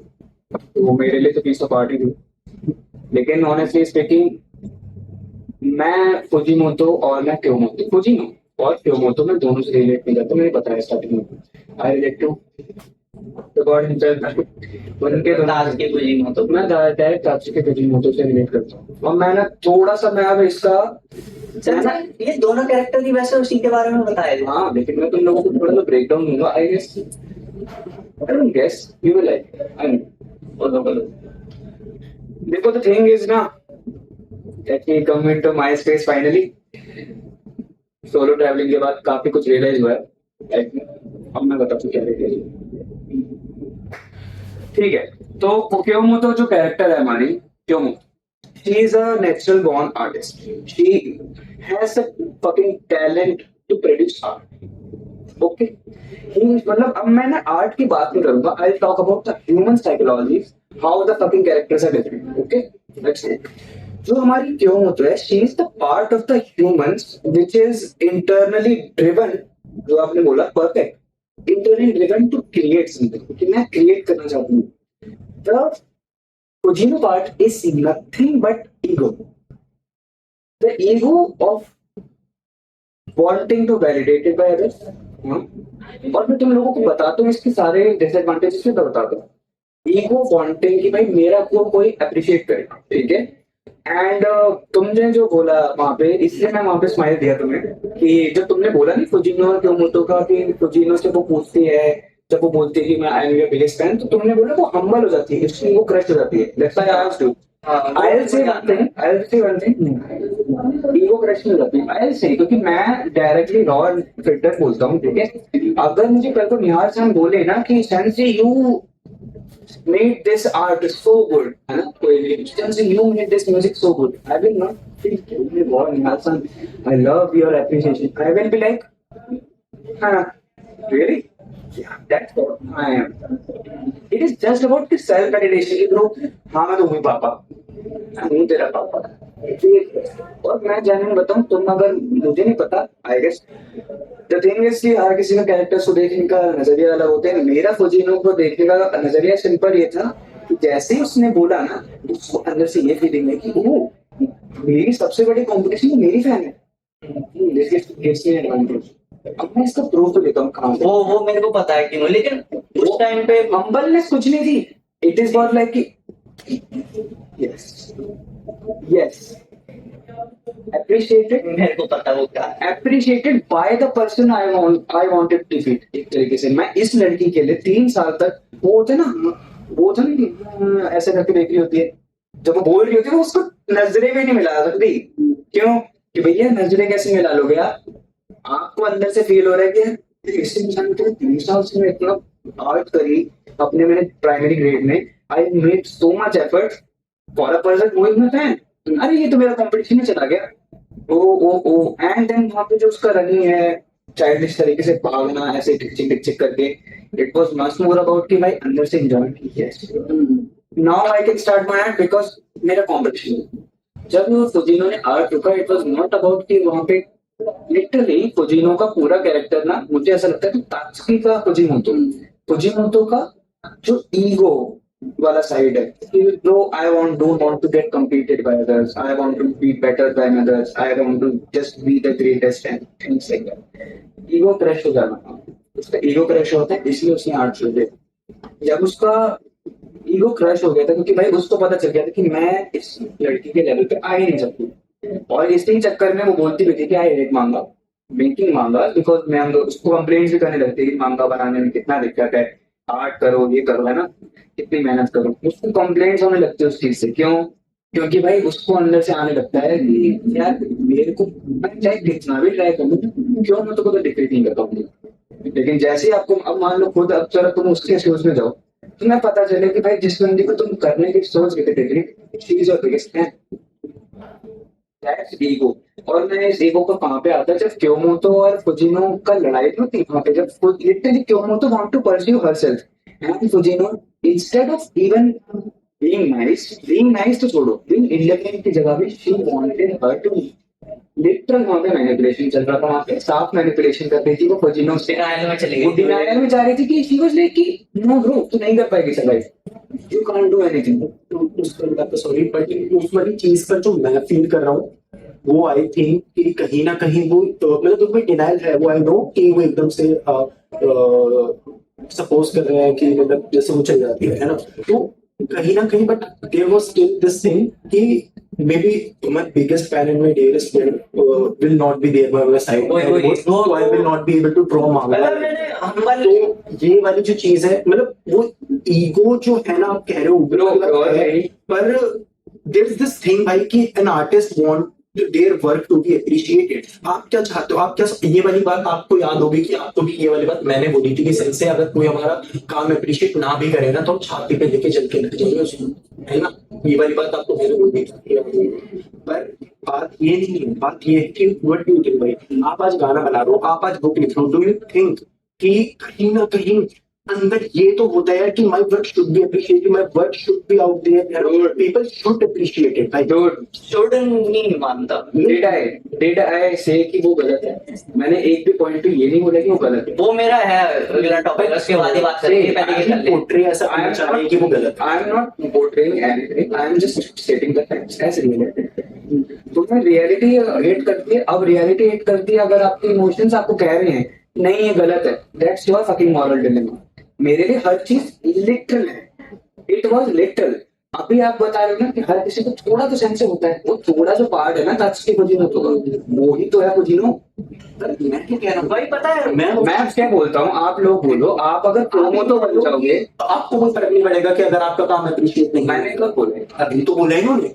तो वो मेरे लिए तो पीस ऑफ आर्ट ही थी, लेकिन ऑनेस्टली स्पीकिंग मैं फुजीमोतो और मैं क्योमोतो, फुजीनो और क्योमोतो में दोनों से रिलेट नहीं करता। मुझे पता है स्टार्टिंग में I relate to the god himself, उनके ताज के फुजीनो तो मैं डायरेक्ट ताज के फुजीमोतो से रिलेट करता हूँ। और मैं ना थोड़ा सा मैं अब इसका ये दोनों कैरेक्टर की वैसे उसी के बारे में बताया। हाँ, लेकिन मैं तुम लोगों को थोड़ा सा ब्रेक डाउन दूंगा। I guess I don't guess you will like, I know. देखो द थिंग इज ना, let me come into my space finally. Solo travelling के बाद काफी कुछ रियलाइज हुआ है लाइफ में। अब मैं बताता हूँ क्या रियलाइज। ठीक है, तो क्योमोतो जो कैरेक्टर है हमारी क्योमोतो, she is a natural born artist. She has a fucking talent to produce art. Okay? मतलब अब मैं ना आर्ट की बात नहीं करूंगा, I'll talk about the human psychology, how the fucking characters are different. Okay? Let's see. जो हमारी क्योमोतो है, she is the part of the humans which is internally driven, जो आपने बोला perfect, internally driven to create something, कि मैं create करना चाहता हूँ। The Fujino part is nothing but ego. The ego of wanting to validate it by others. और मैं तुम लोगों को बताता हूँ इसके सारे डिसएडवांटेजेस भी बताता हूँ। ईगो वांटिंग कि भाई मेरा को कोई अप्रिशिएट करे, ठीक है, एंड तुमने जो बोला वहां पे, इसलिए मैं वहां पे स्माइल दिया तुम्हें कि जब तुमने बोला नहीं फुजीनो और क्योमोटो का, कि फुजीनो से वो पूछती है, जब वो बोलती है कि मैं I am your biggest fan, तो तुमने बोला वो हम्बल हो जाती है, उसकी वो क्रश हो जाती है। That's why I asked you. I'll say one thing. I'll say one thing. Ego crush नहीं होती। I'll say, क्योंकि मैं डायरेक्टली रॉ फिल्टर बोलता हूँ, ठीक है। अगर मुझे कल को निहार सर बोले ना कि sensi you made this art so good, है ना, कोई भी sensi you made this music so good, I will not think wow Nihar sir I love your appreciation, I will be like हाँ really, yeah, that's what I am. It is just about the self validation कि bro हाँ मैं तो हूँ पापा, मैं हूँ तेरा पापा। और मैं जानने बताऊँ, तुम अगर, मुझे नहीं पता, I guess the thing is कि हर किसी का कैरेक्टर्स को देखने का नजरिया अलग होता है। मेरा फुजीनो को देखने का नजरिया सिंपल ये था कि जैसे ही उसने बोला ना, उसको अंदर से ये फीलिंग है कि वो मेरी सबसे बड़ी कॉम्पिटिशन मेरी फैन है। अब मैं इसका प्रूफ तो देता हूँ कहाँ से। वो मेरे को पता है क्यों, लेकिन उस टाइम पे हम्बलनेस कुछ नहीं थी। इट इज नॉट लाइक कि यस यस appreciated, मेरे को पता वो क्या है। appreciated by the person I wanted to defeat। एक तरीके से मैं इस लड़की के लिए 3 साल तक, वो होता है ना, वो होता नहीं कि ऐसे करके देख रही होती है, जब वो बोल रही होती है वो उसको नजरें भी नहीं मिला सकती। क्यों? कि भैया नजरें कैसे मिला लोगे आप? आपको अंदर से फील हो रहा है कि इस इंसान के 3 साल से मैं इतना आर्ट करी अपने मैंने प्राइमरी ग्रेड में, I made so much effort for a person who is my fan. अरे ये तो मेरा कंपटीशन में चला गया। ओ एंड देन वहां पे जो उसका रनिंग है चाइल्डिश तरीके से भागना ऐसे टिक चिक करके, it was much more about कि भाई अंदर से एंजॉय किया। Now I can start my art because मेरा कंपटीशन। जब वो फुजीनो ने आर्ट रुका, इट वाज नॉट अबाउट कि वहां पे लिटरली फुजीनो का पूरा कैरेक्टर ना, मुझे ऐसा लगता है कि तात्सुकी का फुजीमोतो का जो ईगो वाला साइड है कि no I don't want to get competed by others, I want to be better than others, I want to just be the greatest and things like that. Ego crush हो जाना, उसका ego crush होता है, इसलिए उसने art छोड़ दिया। जब उसका ईगो क्रश हो गया था, क्योंकि भाई उसको पता चल गया था कि मैं इस लड़की के लेवल पे आ ही नहीं सकती, और इसी चक्कर में वो बोलती भी थी कि आई हेट मांगा, मेकिंग मांगा, बिकॉज मैं उसको कंप्लेंट भी करने लगती कि मांगा बनाने में कितना दिक्कत है, आर्ट करो ये करो, है ना, कितनी मेहनत करो, उसको कंप्लेंट्स होने लगती है उस चीज से। क्यों? क्योंकि भाई उसको अंदर से आने लगता है कि यार मेरे को, मैं चाहे कितना भी ट्राई करूँ, क्यों मैं तो कोई डिक्रीट नहीं करता हूँ। लेकिन जैसे ही आपको, अब मान लो खुद, अब चलो तुम उसके शूज में जाओ, तुम्हें पता चले कि भाई जिस बंदी को तुम करने की सोच रहे थे degree, she is your biggest fan. That's ego. और मैं इस ईगो को कहाँ पे आता है, जब क्योमोतो और फुजीनो का लड़ाई होती है वहां पे, जब literally Kyomoto want to pursue herself and Fujino instead of even being nice तो छोड़ो, बीइंग इंडिपेंडेंट की जगह पे she wanted her to literal, वहां पे मैनिपुलेशन चल रहा था, वहां पे साफ मैनिपुलेशन कर रही थी वो फुजीनो से। डिनायल में चली वो गई थी। डिनायल में जा रही थी कि शी वाज लाइक कि नो ब्रो तू नहीं कर पाएगी survive, you can't do anything. तो सॉरी, बट उस वाली चीज पर जो मैं फील कर रहा हूँ वो आई थिंक कि कहीं ना कहीं वो मतलब जो भी डिनाइल है वो आई नो कि वो एकदम से सपोज कर रहे हैं कि मतलब जैसे वो चल जाती है ना, तो कहीं ना कहीं but there was still this thing कि maybe my biggest fan and my dearest friend will not be there by my side, so I will not be able to draw manga। मतलब मैंने हम्बल, तो ये वाली जो चीज है, मतलब वो ईगो जो है ना, आप कह रहे हो पर देयर इज दिस थिंग भाई कि an artist want their work to be appreciated. आप क्या चाहते हो, आप क्या, ये वाली बात आपको याद होगी कि आपको भी ये वाली बात मैंने बोली थी कि सेंसे अगर कोई हमारा काम अप्रिशिएट ना भी करे ना तो हम छाती पे लेके चल के रख जाएंगे उसको, है ना, ये वाली बात आपको मैंने बोली थी। पर बात ये नहीं है, बात ये है कि व्हाट डू यू थिंक भाई, आप आज गाना बना रहे हो, आप आज बुक लिख रहे हो, डू यू थिंक कि कहीं ना कहीं अंदर ये तो होता है कि my work should be appreciated, my work should be out there, people should appreciate it, like should नहीं मानता। Did I say कि वो गलत है? मैंने एक भी पॉइंट पे ये नहीं बोला कि वो गलत है। वो मेरा है अगला टॉपिक, उसके बाद ही बात करेंगे, पहले ये कर ले। पोट्री ऐसा करना चाह रहे हैं कि वो गलत है। I am not portraying anything, I am just stating the facts as reality। तुमने रियलिटी हेट करती है, अब रियलिटी हेट करती है अगर आपके इमोशंस आपको कह रहे हैं नहीं ये गलत है, that's your fucking moral dilemma. मेरे लिए हर चीज लिटरल है, इट वाज लिटरल। अभी आप बता रहे हो ना कि हर किसी को थोड़ा तो सेंस होता है, वो थोड़ा जो पार्ट है ना तात्सुकी फुजिनो तो वो ही तो है फुजिनो। मैं क्या कह रहा हूँ भाई पता है मैं मैं अब क्या बोलता हूँ, आप लोग बोलो, आप अगर क्योमोतो बन जाओगे। आपको कोई फर्क नहीं पड़ेगा कि अगर आपका काम अप्रिशिएट नहीं मैंने कब बोले? अभी तो बोला इन्होंने,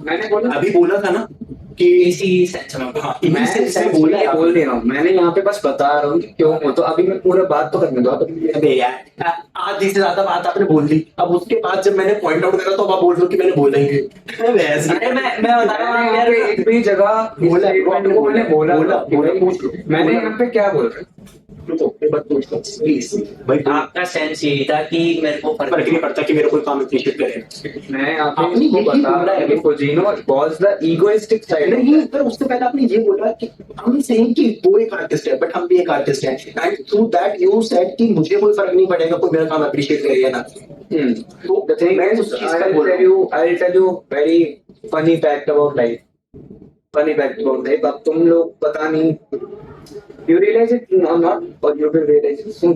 मैंने बोला अभी बोला था ना कि इसी सेंस में हाँ मैं इसी से बोल बोला है बोल नहीं रहा हूँ, मैंने यहाँ पे बस बता रहा हूँ कि क्यों हो। तो अभी मैं पूरा बात तो करने दो आप। अबे यार आधी से ज्यादा बात आपने बोल दी, अब उसके बाद जब मैंने पॉइंट आउट करा तो अब आप बोल रहे हो कि मैंने बोला ही नहीं। अबे ऐसे अरे मैं बता रहा हूँ मैंने यहाँ यार, पे एक भी जगह बोला है, statement को मैंने बोला बोला, पूछ लो। मैंने यहाँ पे क्या बोल रहा तो एक बात पूछ लो प्लीज भाई, आपका सेंस यही था कि मेरे को फर्क नहीं पड़ता कि मेरा कोई काम अप्रिशिएट करे। मैं आपको आपने इसको यही बता बोला रहा है हूँ कि Fujino was the egoistic side. नहीं पर उससे पहले आपने ये बोला कि हम सेइंग कि वो एक आर्टिस्ट है बट हम भी एक आर्टिस्ट हैं, and through that you said कि मुझे कोई फर्क नहीं पड़ेगा कोई मेरा काम अप्रिशिएट करे या ना। तो the thing मैं is, उस चीज का बोल रहा हूँ। I'll tell you very funny fact about life. Funny fact about life. अब तुम लोग पता नहीं, you realize it or not, or you will realize it soon.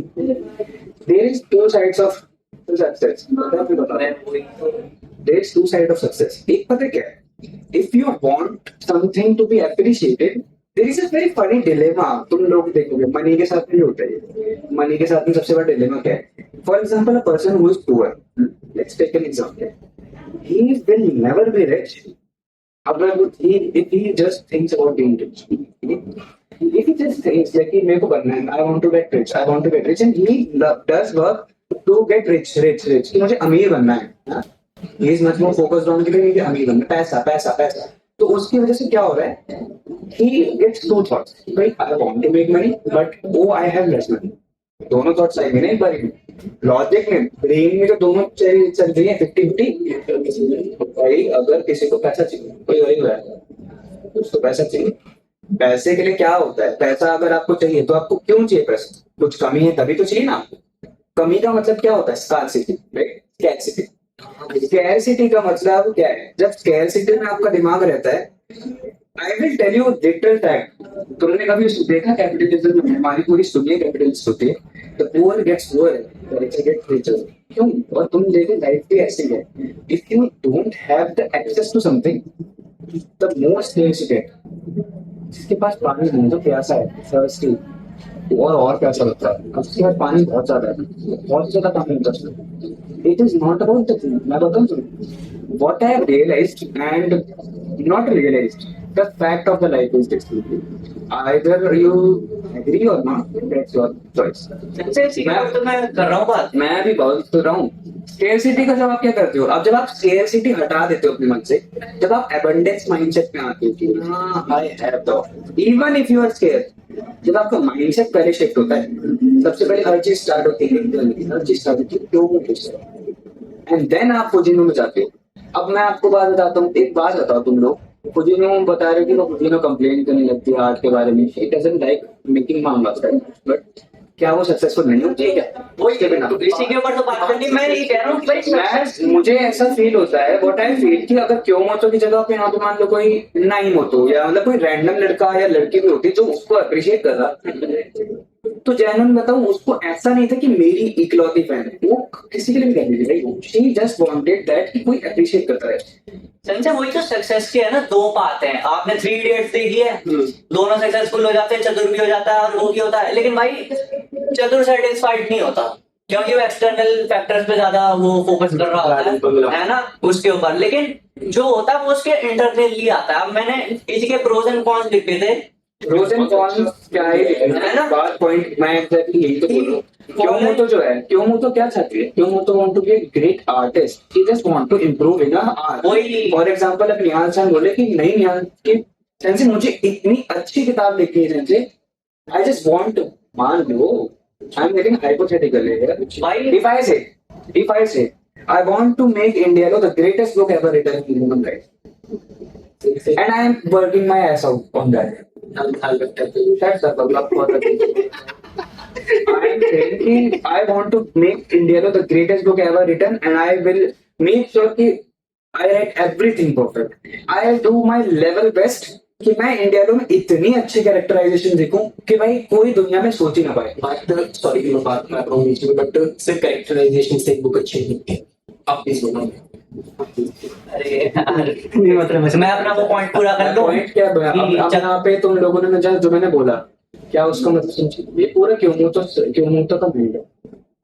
There is two sides of success. There is two sides of success. एक पता क्या है? If you want something to be appreciated, there is a very funny dilemma. तुम लोग देखोगे money के साथ भी होता है। मनी के साथ में सबसे बड़ा dilemma क्या है? For example, a person who is poor. Let's take an example. He will never be rich. If he just thinks about being rich. If he just thinks like मेरे को बनना है, I want to get rich, I want to get rich, and he does work to get rich. कि मुझे अमीर बनना है, हाँ? He is much more focused on कि मुझे अमीर बनना है, पैसा. तो उसकी वजह से क्या हो रहा है? He gets two thoughts. Like, I want to make money, but oh, I have less money. दोनों थॉट्स आएंगे ना एक बार में। लॉजिक में ब्रेन में जो दोनों चल रही है 50-50। भाई अगर किसी को पैसा चाहिए, कोई गरीब है उसको पैसा चाहिए, पैसे के लिए क्या होता है? पैसा अगर आपको चाहिए तो आपको क्यों चाहिए पैसा? कुछ कमी है तभी तो चाहिए ना आपको। कमी का मतलब क्या होता है? Scarcity, right? स्कैरसिटी का मतलब क्या है? जब स्कैरसिटी में आपका दिमाग रहता है, I will tell you literal fact. तुमने कभी देखा कैपिटलिज्म में? हमारी पूरी दुनिया कैपिटलिस्ट होती है। The poor gets poor, the richer gets richer. क्यों? और तुम देखो लाइफ भी ऐसी है। If you don't have the access to something, the more stage you get. जिसके पास पानी नहीं, जो प्यासा है, थर्स्टी, और प्यासा लगता है, उसके पास पानी बहुत ज्यादा है, बहुत ज्यादा पानी होता है। It is not about the thing. मैं बताऊं तुम्हें what I have realized and not realized, the fact of the life is this: either you agree or not, that's your choice. तो मैं कर रहा हूँ बात। मैं भी बहुत कर रहा हूँ। स्केर्सिटी का जब आप क्या करते हो? अब जब आप स्केर्सिटी हटा देते हो अपने मन से, जब आप एबंडेंस माइंडसेट में आते हो कि हाँ I have the, even if you are scare, जब आपका माइंडसेट पहले शिफ्ट होता है, सबसे पहले हर चीज स्टार्ट होती है क्यों, एंड देन आप फुजिनो में जाते हो। अब मैं आपको बात बताता हूँ, एक बात बताओ, तुम लोग फुजिनो बता रहे हो कि वो फुजिनो कंप्लेन करने लगती है आर्ट के बारे में, she doesn't like making मांगास, but क्या वो सक्सेसफुल नहीं होती है क्या? वही तो इसी के ऊपर तो बात करनी। मैं ये कह रहा हूँ कि भाई success- मुझे ऐसा फील होता है, व्हाट आई फील, कि अगर क्योमोतो की जगह पे यहाँ पे मान लो कोई नाइम होतो या मतलब कोई रैंडम लड़का या लड़की भी होती जो उसको अप्रिशिएट कर रहा, तो जैनन बताऊं, उसको ऐसा नहीं था कि मेरी इकलौती फैन है, वो किसी के लिए भी कहती थी, right? She just wanted that कि कोई अप्रिशिएट करता है। संजय वही तो सक्सेस के है ना, दो बात है। आपने 3 इडियट्स देखी है, दोनों सक्सेसफुल हो जाते हैं, चतुर भी हो जाता है और वो भी होता है, लेकिन भाई चतुर सेटिस्फाइड नहीं होता क्योंकि वो एक्सटर्नल फैक्टर्स पे ज्यादा वो फोकस कर रहा होता है ना उसके ऊपर, लेकिन जो होता है वो उसके इंटरनली आता है। अब मैंने इसी के प्रोज एंड कॉन्स लिखे थे। प्रोज एंड कॉन्स क्या है ना, बात पॉइंट मैं एग्जैक्टली यही तो बोल रहा हूँ। क्योमोतो जो है, क्योमोतो क्या चाहती है? Kyomoto want to be a great artist, she just want to improve in art. वही फॉर एग्जांपल अब निहाल सर बोले कि नहीं निहाल कि सेंसे मुझे इतनी अच्छी किताब लिखी है, sensei I just want to, मान लो I am getting hypothetical here, if I say I want to make India the greatest book ever written in human life, and I am working my ass out on that. That's the problem for the thing. I am saying I want to make India the greatest book ever written, and I will make sure that I write everything perfect. I will do my level best कि मैं India में इतनी अच्छी characterisation देखूं कि भाई कोई दुनिया में सोच ही ना पाए। बट सॉरी मैं बात कर रहा हूँ बीच में, बट सिर्फ कैरेक्टराइजेशन से एक बुक अच्छी नहीं है। आप प्लीज बोलो। अरे यार, नहीं मतलब मैं अपना वो पॉइंट पूरा कर लूं पॉइंट क्या है? अब यहाँ पे तुम लोगों ने जो मैंने बोला, क्या उसका मतलब समझे? ये पूरा क्यों मुंह का मीड है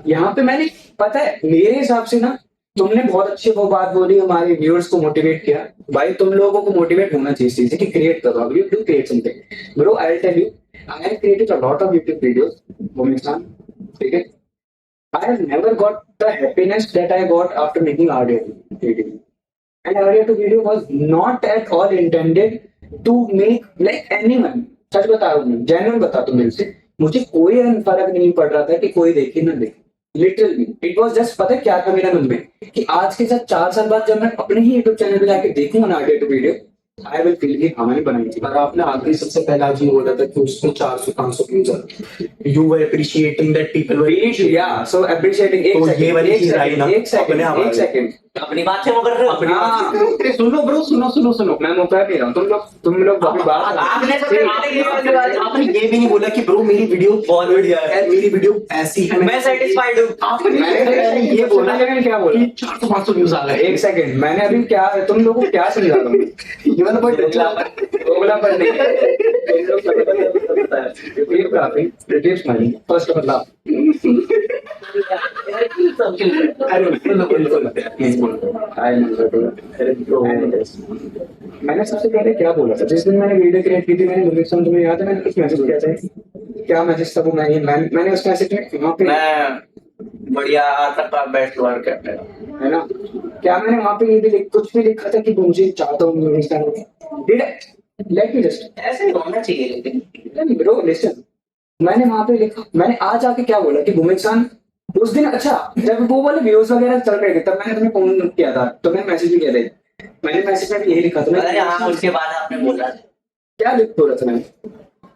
यहाँ पे। मैंने, पता है मेरे हिसाब से ना, तुमने बहुत अच्छी वो बात बोली, हमारे व्यूअर्स को मोटिवेट किया। भाई तुम लोगों को मोटिवेट होना चाहिए इस चीज से कि क्रिएट करो। अब you do create something bro. I will tell you, I have created a lot of YouTube videos मोमिक्सान, ठीक है। I have never got the happiness that I got after making RDR video. And RDR video was not at all intended to make like anyone. सच बता रहा हूँ मैं, genuine बता तो मेरे से, मुझे कोई फर्क नहीं पड़ रहा था कि कोई देखे ना देखे। लिटरली इट वाज जस्ट, पता है क्या था मेरे मन में कि आज के साथ 4 साल बाद जब मैं अपने ही यूट्यूब चैनल पे जाके देखूंगा ना RDR video, I will feel कि हमारे बनाई थी। पर आपने आखिरी सबसे पहले आज ये बोला था कि उसमें 400-500 व्यूज आते, you were appreciating that people were, या सो अप्रिशिएटिंग। तो ये वाली चीज आई ना एक सेकंड, अपने एक सेकंड, अपनी बात से वो कर रहे हो अपनी हाँ। बात सुनो ब्रो, सुनो मैं मौका नहीं रहा हूँ। तुम लोग अपनी बात आपने सबसे पहले ये वाली बात- आपने ये भी नहीं बोला कि ब्रो मेरी वीडियो बहुत बढ़िया है, मेरी वीडियो ऐसी है। मैं सेटिस्फाइड हूँ। आपने मैंने ये बोला मैंने क्या बोला? कि 400-500 व्यूज आ गए। एक सेकंड, मैंने अभी क्या, तुम लोगों को क्या समझा रहा हूँ? ये वाला पॉइंट अच्छा बोला पर नहीं। तुम लोग retrieve graphic, retrieve smiling, first मतलब अरे बोलो प्लीज बोलो। मैंने सबसे पहले क्या बोला था जिस दिन मैंने वीडियो क्रिएट की थी? मैंने मोमिक्सान, तुम्हें याद है मैंने कुछ मैसेज किया था? क्या मैसेज था वो? मैंने उस मैसेज में वहाँ पे, मैं बढ़िया आता का बेस्ट वर्क करता है। है ना, क्या मैंने वहाँ पे ये भी कुछ भी लिखा था कि मुझे चाहता हूँ मोमिक्सान? डिड लेट मी जस्ट, ऐसे ही होना चाहिए लेकिन ब्रो लिसन, मैंने वहां पे लिखा, मैंने आज आके क्या बोला कि भूमिकान उस दिन, अच्छा जब वो वाले व्यूज वगैरह चल रहे थे तब मैंने तुम्हें फोन किया था, तो मैंने मैसेज भी किया था। मैंने मैसेज में भी यही लिखा था। अरे हाँ, उसके बाद आपने बोला क्या लिख बोला था मैंने?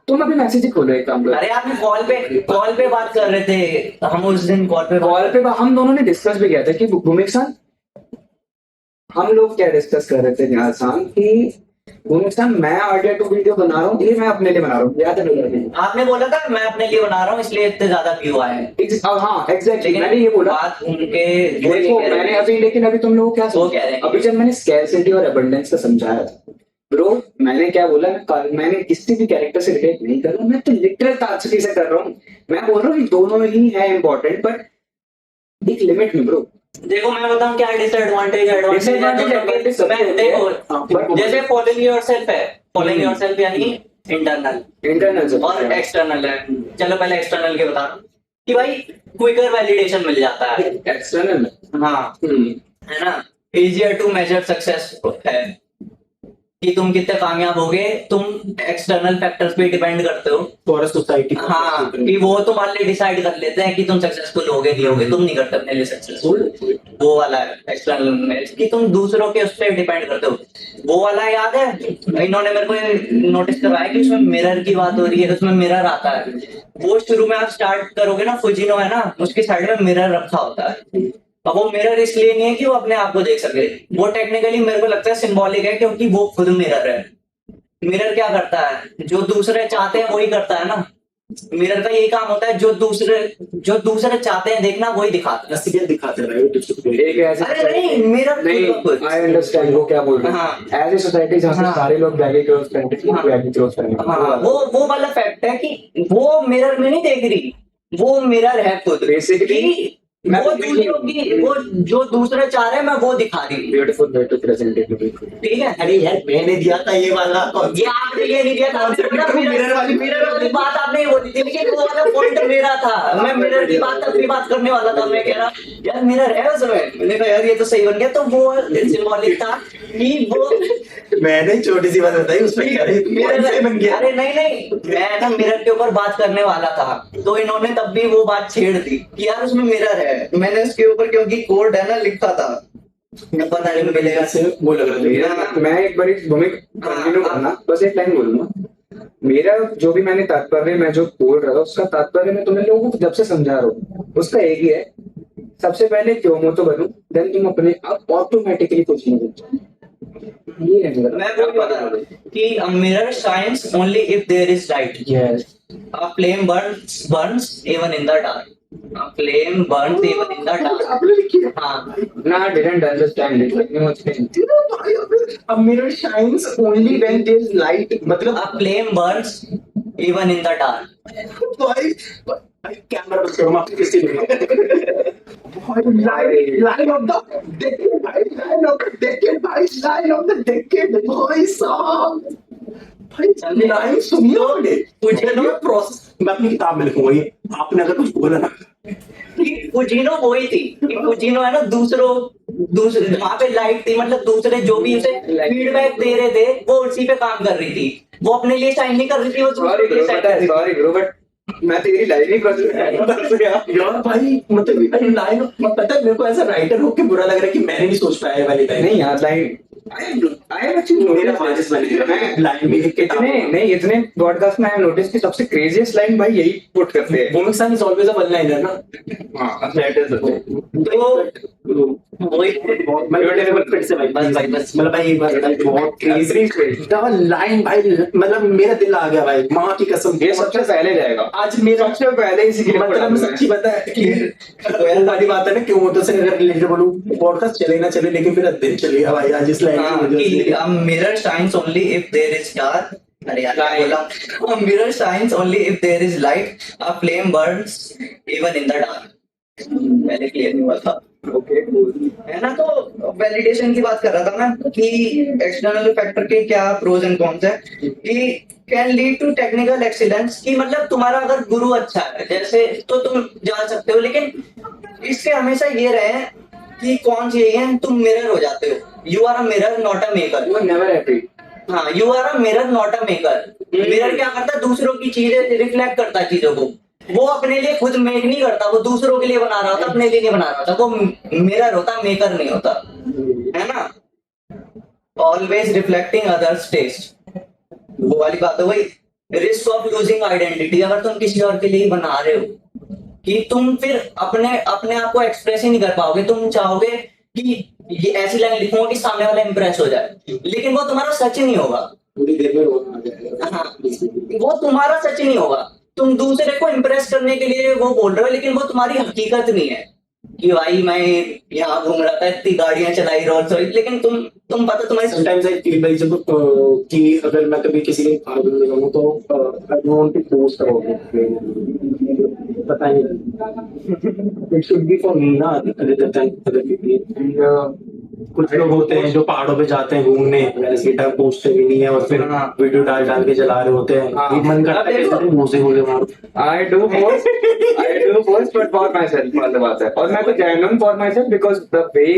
तुम अभी मैसेज ही खोलो एक काम करो। अरे आपने कॉल पे बात कर रहे थे, हम उस दिन कॉल पे हम दोनों ने डिस्कस भी किया था कि भूमिकान, हम लोग क्या डिस्कस कर रहे थे यहाँ शाम की, भूमिकान मैं RDR2 वीडियो बना रहा हूँ, ये मैं अपने लिए बना रहा हूँ, याद है मुझे? आपने बोला था मैं अपने लिए बना रहा हूँ इसलिए इतने ज्यादा व्यू आए हैं। हाँ एग्जैक्टली, लेकिन मैंने ये बोला। बात उनके देखो मैंने अभी, लेकिन अभी तुम लोगों को क्या वो कह रहे हैं अभी जब मैंने स्कैरसिटी और एबंडेंस का समझाया था ब्रो, मैंने क्या बोला, मैंने किसी भी कैरेक्टर से रिलेट नहीं कर रहा, मैं तो लिटरल तात्विक से कर रहा हूँ। मैं बोल रहा हूँ कि दोनों ही है इंपॉर्टेंट, बट एक लिमिट में ब्रो। देखो मैं बताऊं क्या डिसएडवांटेज एडवांटेज देखो, जैसे फॉलोइंग योरसेल्फ है, फॉलोइंग योरसेल्फ यानी इंटरनल और एक्सटर्नल है। चलो पहले एक्सटर्नल के बता रहा हूँ कि भाई क्विकर वैलिडेशन मिल जाता है एक्सटर्नल, हाँ, है ना, इजियर टू मेजर सक्सेस है कि तुम कितने कामयाब होगे, तुम एक्सटर्नल फैक्टर्स पे डिपेंड करते हो फॉर सोसाइटी। हाँ, कि वो तुम्हारे लिए डिसाइड कर लेते हैं कि तुम सक्सेसफुल होगे नहीं होगे, तुम नहीं करते अपने लिए सक्सेसफुल। वो वाला है एक्सटर्नल में कि तुम दूसरों के उस पर डिपेंड करते हो। वो वाला याद है, इन्होंने मेरे को नोटिस करवाया कि उसमें मिरर की बात हो रही है, उसमें मिरर आता है। वो शुरू में आप स्टार्ट करोगे ना, फुजिनो है ना, उसकी साइड में मिरर रखा होता है। अब वो मिरर इसलिए नहीं है कि वो अपने आप को देख सके, वो टेक्निकली मेरे को लगता है सिंबॉलिक है, क्योंकि वो खुद मिरर है। मिरर क्या करता है, जो दूसरे चाहते हैं वही करता है ना। मिरर का यही काम होता है, जो दूसरे चाहते हैं देखना वही दिखाता है। असलियत दिखाते रहे एक ऐसे, अरे नहीं, मिरर नहीं, आई अंडरस्टैंड वो क्या बोल रहे हैं। एज ए सोसाइटी जहाँ से सारे लोग बैगी क्रॉस करने, हाँ, वो वाला फैक्ट है कि वो मिरर में नहीं देख रही, वो मिरर है खुद बेसिकली। वो दूसरों की, वो जो दूसरे चाह रहे हैं मैं वो दिखा रही हूँ। Beautiful way to present it, ठीक है, अरे यार मैंने दिया था ये वाला ये आपने ये नहीं दिया था, मिरर वाली बात आपने ये बोली थी, लेकिन वो वाला पॉइंट मेरा था। मैं मिरर की बात अपनी बात करने वाला था। मैं कह रहा यार मिरर है उसमें, मैंने कहा यार ये तो सही बन गया। तो वो सिंबॉलिक था कि वो, मैंने छोटी सी बात बताई उसमें मिरर बन गया। अरे नहीं, मैं ना मिरर के ऊपर बात करने वाला था, तो इन्होंने तब भी वो बात छेड़ दी कि यार उसमें मिरर है। मैंने उसके ऊपर क्योंकि कोड है ना लिखा था, पता नहीं मिलेगा से वो लग रहा था। मैं एक बार कंटिन्यू करना, बस एक लाइन बोलूंगा। मेरा जो भी मैंने तात्पर्य, मैं जो बोल रहा था उसका तात्पर्य मैं तुम्हें लोगों को जब से समझा रहा हूँ उसका एक ही है, सबसे पहले क्यों मोटो बनूं, देन तुम अपने आप ऑटोमेटिकली कुछ नहीं बन। ये है मेरा। मैं वो बता रहा हूँ कि a mirror shines only if there is light. Yes. A flame burns even in the dark. A flame burns even in the dark. आपने लिखी है? हाँ, No, I didn't understand it. Let me explain. A mirror shines only when there's light. मतलब a flame burns even in the dark. भाई camera बंद करो, मैं आपको किससे लाइन ऑफ द डेकेड भाई, लाइन ऑफ द डेकेड भाई, line of the decade भाई साहब, भाई लाइन सुनिए आपने, मुझे ना प्रोसेस मैं अपनी किताब में लिखूंगा ये, आपने अगर कुछ बोला ना फुजीनो वही थी कि फुजीनो है ना, दूसरे वहां पे लाइट थी, मतलब दूसरे जो भी उसे फीडबैक दे रहे थे वो उसी पे काम कर रही थी, वो अपने लिए शाइन नहीं कर रही थी, वो Sorry दूसरे के bro, लिए shine कर रही थी। sorry bro, but मैं तेरी लाइन ही प्रोसेस यार भाई मतलब लाइन, पता है मेरे को ऐसा राइटर होके बुरा लग रहा है कि मैंने नहीं सोच पाया ये वाली लाइन। नहीं यार लाइन आई एम एक्चुअली मेरा बारिश बनेगा, मैं लाइन भी लिख के इतने पॉडकास्ट में आई नोटिस की सबसे क्रेजीएस्ट लाइन भाई यही पुट करते हैं। Women sun is always a one liner ना। हाँ that is the thing. तो वही फिर से भाई बस मतलब भाई एक बार भाई बहुत क्रेजी लाइन भाई, मतलब मेरा दिल आ गया भाई, माँ की कसम। ये सबसे पहले जाएगा, आज मेरा सबसे पहले इसी के लिए मतलब मैं सच्ची बता कि वाली बात है ना, क्यों तो से अगर रिलेटेड बोलूं, पॉडकास्ट चले ना चले लेकिन मेरा दिल चलेगा भाई आज इस लाइन की वजह से। a mirror shines only if there is dark. अरे यार क्या बोला? A mirror shines only if there is light. A flame burns even in the dark. पहले क्लियर नहीं हुआ था, ओके है ना? तो वैलिडेशन की बात कर रहा था ना कि एक्सटर्नल फैक्टर के क्या प्रोज एंड कॉन्स है, कि can lead to technical excellence, कि मतलब तुम्हारा अगर गुरु अच्छा है जैसे तो तुम जा सकते हो, लेकिन इसके हमेशा ये रहे कि कौन सी है, तुम मिरर हो जाते हो। You are a mirror not a maker. You are never happy. हाँ, you are a mirror not a maker. Mirror क्या करता है? दूसरों की चीजें रिफ्लेक्ट करता है चीजों को, वो अपने लिए खुद मेक नहीं करता, वो दूसरों के लिए बना रहा होता, अपने लिए नहीं बना रहा होता, वो मिरर होता, मेकर नहीं होता, है ना? ऑलवेज रिफ्लेक्टिंग अदर्स टेस्ट, वो वाली बात है, वही रिस्क ऑफ लूजिंग आइडेंटिटी। अगर तुम किसी और के लिए बना रहे हो कि तुम फिर अपने अपने आप को एक्सप्रेस ही नहीं कर पाओगे, तुम चाहोगे कि ये ऐसी लाइन लिखूंगा कि सामने वाला इंप्रेस हो जाए, लेकिन वो तुम्हारा सच नहीं होगा। पूरी देर में रोना आ जाएगा। हाँ, वो तुम्हारा सच नहीं होगा, तुम दूसरे को इम्प्रेस करने के लिए वो बोल रहे हो, लेकिन वो तुम्हारी हकीकत नहीं है कि भाई मैं यहाँ घूम रहा था, इतनी गाड़ियां चलाई रोल्स रॉयस, लेकिन तुम पता तुम्हारी समटाइम्स आई फील भाई जब कि अगर मैं कभी किसी के भाग में जाऊँ तो I want to post about it, पता नहीं it should be for me ना अदर पीपल। एंड कुछ लोग होते हैं जो पहाड़ों पे जाते हैं घूमने, ऐसे टाइम पोस्टर भी नहीं है और फिर हाँ। वीडियो डाल के चला रहे होते हैं, हाँ। मन करता है कि मुंह से बोले मारो। I do post but for myself वाली बात है, और मैं तो genuine for myself because the way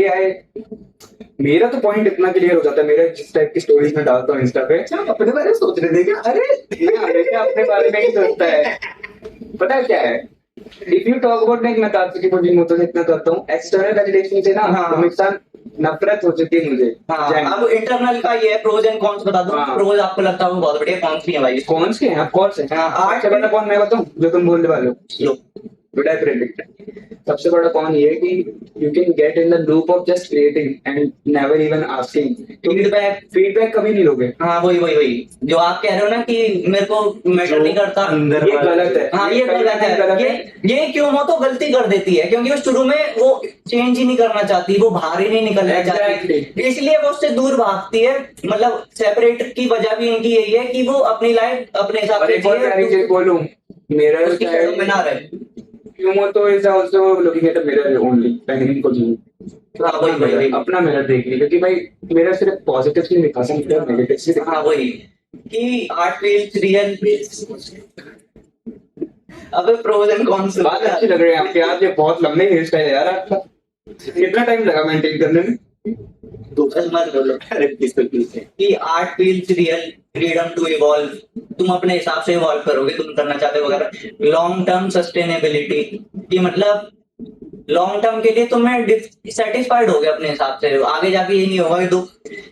मेरा तो पॉइंट इतना क्लियर हो जाता है, मेरा जिस टाइप की स्टोरीज में डालता हूँ इंस्टा पे। अच्छा, अपने बारे में सोच रहे थे क्या? अरे ये हमेशा अपने बारे में ही सोचता है। पता है क्या है, if you talk about like मैं तात्विक मोतो से इतना करता हूँ, एक्सटर्नल वैलिडेशन से ना हाँ। हमेशा नफरत हो चुकी है मुझे। हाँ, Genuine। अब इंटरनल का ये प्रोज एंड कॉन्स बता दो। हाँ। प्रोज आपको लगता है बहुत बढ़िया, कॉन्स भी है भाई। कौन से हैं? कौन से? हाँ, आर्ट सबसे बड़ा कौन मैं बताऊं जो तुम बोलने वाले हो? लो, Would I predict? सबसे बड़ा कौन ये कि you can get in the loop of just creating and never even asking. Feedback कभी नहीं लोगे। हाँ वही जो आप कह रहे हो ना कि मेरे को मैटर नहीं करता, अंदर ये गलत है। हाँ ये गलत है। ये क्यों हो तो गलती कर देती है, क्योंकि वो शुरू में वो चेंज ही नहीं करना चाहती, वो बाहर ही नहीं निकलना Exactly. चाहती, इसलिए वो उससे दूर भागती है। मतलब सेपरेट की वजह भी इनकी यही है कि वो अपनी लाइफ अपने हिसाब और से एक और प्यारी चीज बोलूं, मेरा उसकी शैडो में ना रहे। Kumoto is also looking at a mirror only, पहले को जी हाँ वही अपना मिरर देख ली, क्योंकि भाई मेरा सिर्फ पॉजिटिव नहीं दिखा सकता, नेगेटिव से दिखा। हाँ वही कि आर्ट फील्स रियल। अबे प्रोज एंड कॉन्स बात अच्छी लग रही है आपके, आज ये बहुत लंबे हेयर स्टाइल है यार आपका। कितना टाइम लगा मेंटेन करने में? मत बोलो कि art feels real freedom to evolve, तुम अपने हिसाब से इवॉल्व करोगे, तुम करना चाहते हो वगैरह। लॉन्ग टर्म सस्टेनेबिलिटी की मतलब लॉन्ग टर्म के लिए तुम्हें सेटिस्फाइड हो गए अपने हिसाब से, आगे जाके ये नहीं होगा कि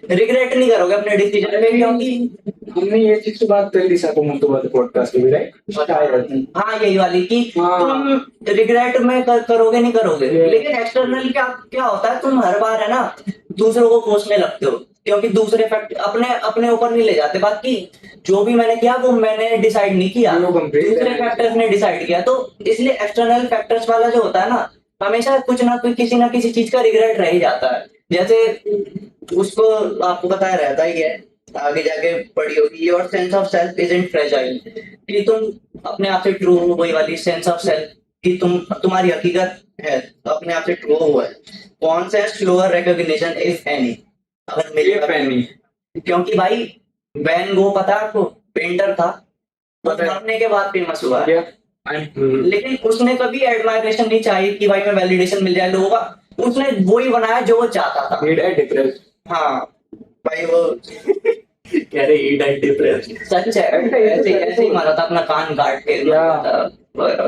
रिग्रेट नहीं करोगे अपने डिसीजन पे, क्योंकि हमने ये चीज तो बात कर ली साको मोटो वाले पॉडकास्ट में भी, राइट? शायद। हाँ यही वाली कि हाँ। तुम रिग्रेट में करोगे नहीं करोगे, Yeah. लेकिन एक्सटर्नल क्या क्या होता है, तुम हर बार है ना दूसरों को कोसने लगते हो, क्योंकि दूसरे फैक्ट अपने अपने ऊपर नहीं ले जाते। बाकी जो भी मैंने किया वो मैंने डिसाइड नहीं किया, वो complete दूसरे है। फैक्टर्स ने डिसाइड किया। तो इसलिए एक्सटर्नल फैक्टर्स वाला जो होता है ना, हमेशा कुछ ना कुछ किसी ना किसी चीज का रिग्रेट रह ही जाता है। जैसे उसको आपको बताया रहता ही है, आगे जाके पढ़ी होगी, your sense of self isn't fragile, कि तुम अपने आप से ट्रू हो, वही वाली सेंस ऑफ सेल्फ कि तुम्हारी हकीकत है अपने आप से ट्रू हुआ है। कौन सा स्लोअर रिकॉग्निशन इफ एनी, अगर मेरी ये फैनी क्योंकि भाई वैन गो पता है आपको, पेंटर था, वो पता है। मरने के बाद फेमस हुआ है। या लेकिन उसने कभी एडमायरेशन नहीं चाहिए कि भाई मैं वैलिडेशन मिल जाए लोगों का, उसने वही बनाया जो वो चाहता था। नीड है डिप्रेस। हाँ भाई वो कह रहे ही डाइट डिप्रेस। सच है, ऐसे ऐसे ही मारा था अपना कान काट के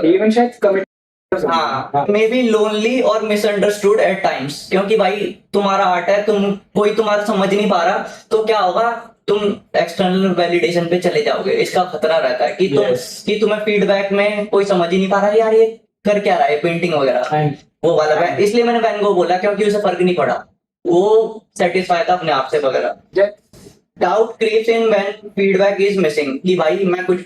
इवन शायद कमिट। हाँ, मे बी लोनली और मिसअंडरस्टूड एट टाइम्स, क्योंकि भाई तुम्हारा आर्ट है, कोई तुम्हारा समझ नहीं पा रहा, तो क्या होगा, तुम एक्सटर्नल वैलिडेशन पे चले जाओगे। इसका खतरा रहता है कि कि तुम्हें फीडबैक में कोई समझ ही नहीं पा रहा यार ये कर क्या रहा है, पेंटिंग वगैरह वो वाला है। इसलिए मैंने वैन गो बोला, क्योंकि उसे फर्क नहीं पड़ा, वो सेटिस्फाई था अपने आप से वगैरह। Doubt creeps in when feedback is missing, कि भाई मैं कुछ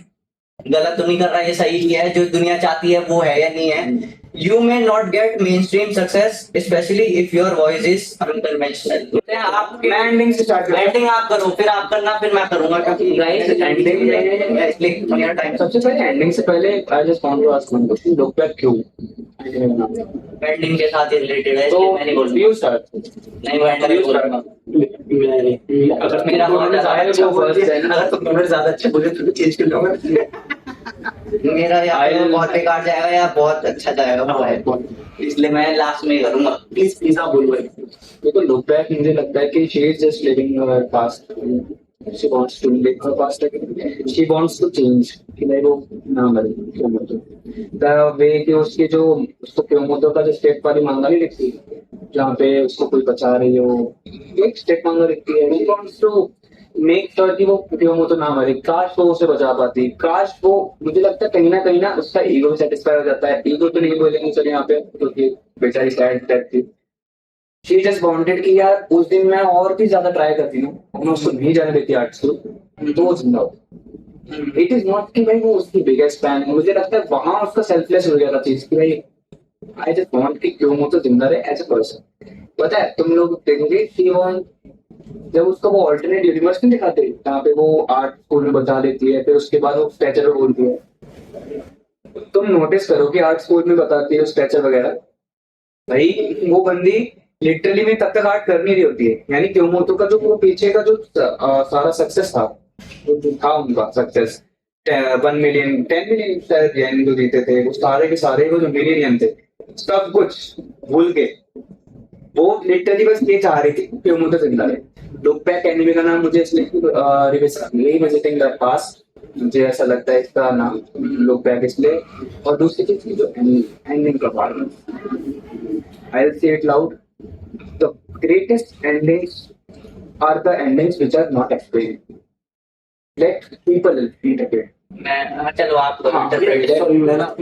गलत तो नहीं कर रहा, ये सही किया है, जो दुनिया चाहती है वो है या नहीं है। You may not gate main stream success specially if your voice is unconventional. आप मैं एंडिंग से स्टार्ट करूँ। एंडिंग आप करो, फिर आप करना, फिर मैं करूंगा, क्योंकि गाइस एंडिंग में इसलिए थोड़ा टाइम सबसे पहले एंडिंग से पहले I just want to ask one question, look back क्यों एंडिंग के साथ ही रिलेटेड है, तो इसलिए मैं नहीं बोलूंगा। You start. नहीं वो एंड में बोलूंगा। अगर मेरा बहुत ज्यादा अच्छा बोल, अगर तुम दोनों ज्यादा अच्छे बोले तो चेंज कर लूंगा। मेरा या तो बहुत बेकार जाएगा या बहुत अच्छा जाएगा, वो है, इसलिए मैं लास्ट में ही करूंगा। प्लीज प्लीज आप बोलो भाई। देखो लुक बैक मुझे लगता है कि she is just living her past, she wants to live her past, she wants to change, कि नहीं वो ना मरे क्यों मतलब द वे कि उसके जो उसको क्योमोतो का जो स्टेप वाली मांगा नहीं लिखती जहाँ पे उसको कोई बचा रही हो, एक स्टेप मांगा लिखती है, she wants to make sure कि वो क्योमोतो ना मरे। काश वो उसे बचा पाती, काश वो, मुझे लगता है कहीं ना उसका ईगो सेटिस्फाई हो जाता है। ईगो तो नहीं बोलेंगे सर यहाँ पे, क्योंकि बेचारी सैड डेथ थी। शी जस्ट वांटेड कि यार उस दिन मैं और भी ज्यादा ट्राई करती हूँ, मैं उसको नहीं जाने देती आर्ट स्कूल, तो वो जिंदा हो। इट इज नॉट कि भाई वो उसकी बिगेस्ट फैन है, मुझे लगता है वहां उसका सेल्फलेस हो गया था चीज कि भाई आई जस्ट वांट कि क्योमोतो जिंदा रहे एज अ पर्सन। पता है तुम लोग देखोगे शी वांट, जब उसका वो ऑल्टरनेट यूनिवर्स नहीं दिखाते जहाँ पे वो आर्ट स्कूल में बता देती है, फिर उसके बाद वो स्ट्रेचर में बोलती है, तुम नोटिस करो कि आर्ट स्कूल में बताती है स्ट्रेचर वगैरह, भाई वो बंदी लिटरली में तब तक आर्ट कर नहीं रही होती है। यानी क्योमोतो का जो वो पीछे का जो सारा सक्सेस था, जो था उनका सक्सेस 1 मिलियन 10 मिलियन शायद येन जो जीते थे, वो सारे के सारे वो जो मिलियन थे, सब कुछ भूल के वो लिटरली बस ये चाह रही थी क्योमोतो जिंदा रहे। लुक बैक एनिमे का नाम मुझे इसलिए विजिटिंग द पास्ट, मुझे ऐसा लगता है इसका नाम लुक बैक इसलिए। और दूसरी चीज की जो एंडिंग का part, I will say it loud, the greatest endings are the endings which are not explained, let people interpret. मैं चलो आप करो हाँ, interpret। सॉरी मैं ना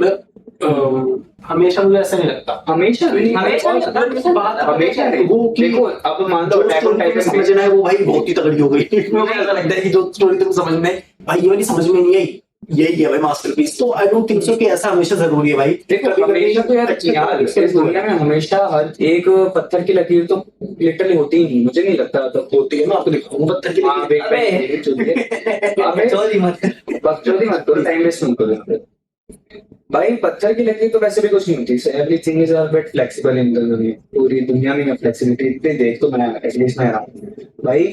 हमेशा मुझे ऐसा नहीं लगता। हमेशा हमेशा नहीं लगता। बात हमेशा नहीं। वो कि देखो अब मान लो जो Attack on स्टोरी Titan तुम्हें समझना है वो भाई बहुत ही तगड़ी हो गई। मुझे ऐसा लगता है कि जो स्टोरी तुम समझने भाई ये वाली समझ में नहीं आई, यही है भाई मास्टरपीस। तो आई डोंट थिंक सो कि ऐसा हमेशा जरूरी है भाई। देखो हमेशा तो यार इस दुनिया में हमेशा हर एक पत्थर की लकीर तो लिटरली होती ही नहीं, मुझे नहीं लगता तो होती है, मैं आपको दिखाऊंगा पत्थर की हाँ, लकीर। अबे चोरी मत बकचोदी मत करो, टाइम वेस्ट मत करो भाई। पत्थर की लकीर तो वैसे भी कुछ नहीं होती, everything is a bit flexible in the दुनिया, पूरी दुनिया में फ्लेक्सिबिलिटी इतनी देख तो मैं एटलीस्ट मैं रहा हूँ भाई।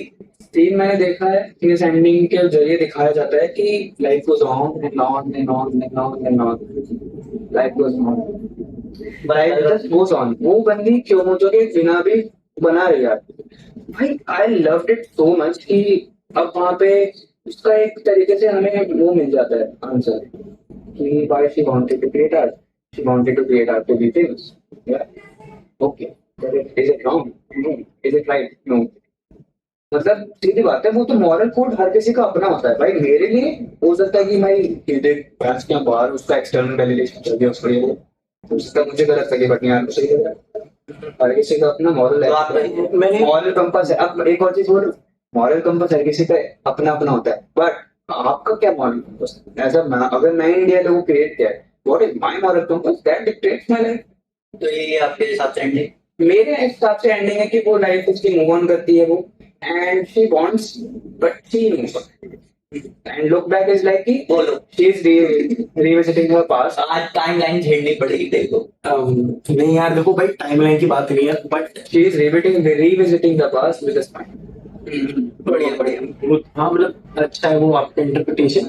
तीन मैंने देखा है कि इस एंडिंग के जरिए दिखाया जाता है कि life goes on and on and on and on and on, life goes on, life just goes on. वो बंदी क्योमोतो के बिना भी बना रही यार भाई। I loved it so much कि अब वहां पे उसका एक तरीके से हमें वो मिल जाता है आंसर कि why she wanted to create art. She wanted to create art to be famous. Yeah. Okay. Is it wrong? No. Is it right? No. मतलब सीधी बात है, वो तो मॉरल कोड हर किसी का अपना होता है भाई। मेरे लिए हो सकता है कि भाई ये देख भैंस के बाहर उसका एक्सटर्नल वैलिडेशन चल गया उसको, ये वो तो उसका मुझे गलत लगे, बट यार सही लग रहा है। हर किसी का अपना मॉरल है, तो आप मैंने मॉरल कंपास है। अब एक और चीज बोल, मॉरल कंपास हर किसी का अपना अपना होता है, बट आपका क्या मॉरल कंपास? ऐसा अगर मैं इंडिया लोगों को क्रिएट किया है, what is my moral compass that dictates my life. तो ये आपके हिसाब से एंडिंग? मेरे हिसाब से एंडिंग है कि वो लाइफ उसकी मूव ऑन करती है वो, and she wants but she moves on, and look back is like कि बोलो, she is revisiting her past. आज टाइमलाइन झेलनी पड़ेगी देखो। नहीं यार देखो भाई, टाइमलाइन की बात नहीं है, but she is revisiting the past with a smile. बढ़िया बढ़िया। हाँ मतलब अच्छा है वो आपका इंटरप्रिटेशन,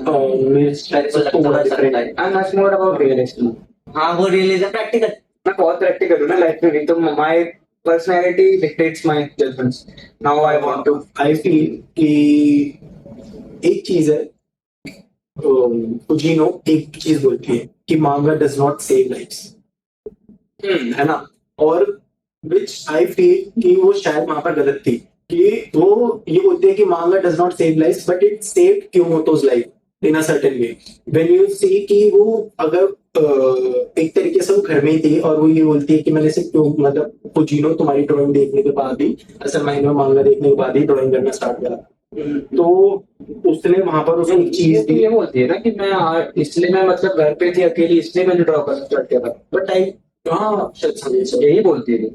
मेरे शायद मेरे को से लगता थोड़ा है डिफरेंट है। I am much more about realism. हाँ वो रियलिज्म प्रैक्टिकल। मैं बहुत प्रैक्टिकल हूँ ना लाइफ में भी, तो my personality dictates my judgments. Now I want to. I feel कि एक चीज है, फुजीनो एक चीज बोलती है कि manga does not save lives, है ना, और विच आई फील कि वो शायद वहां पर गलत थी, कि वो ये बोलते हैं कि manga does not save life but it save Kyomoto's life in a certain way. When you see कि वो अगर एक तरीके से वो घर में ही थी और वो ये बोलती है कि मैंने सिर्फ क्यों मतलब फुजीनो तुम्हारी ड्राइंग देखने के बाद ही, असल मायने में मांगा देखने के बाद ही ड्राइंग करना स्टार्ट करा। तो उसने वहां पर उसको एक चीज दी। ये बोलती है ना कि मैं इसलिए मैं मतलब घर पे थी अकेली, इसलिए मैंने ड्रॉ करना स्टार्ट किया था, बट आई हाँ शायद समझे यही बोलती है।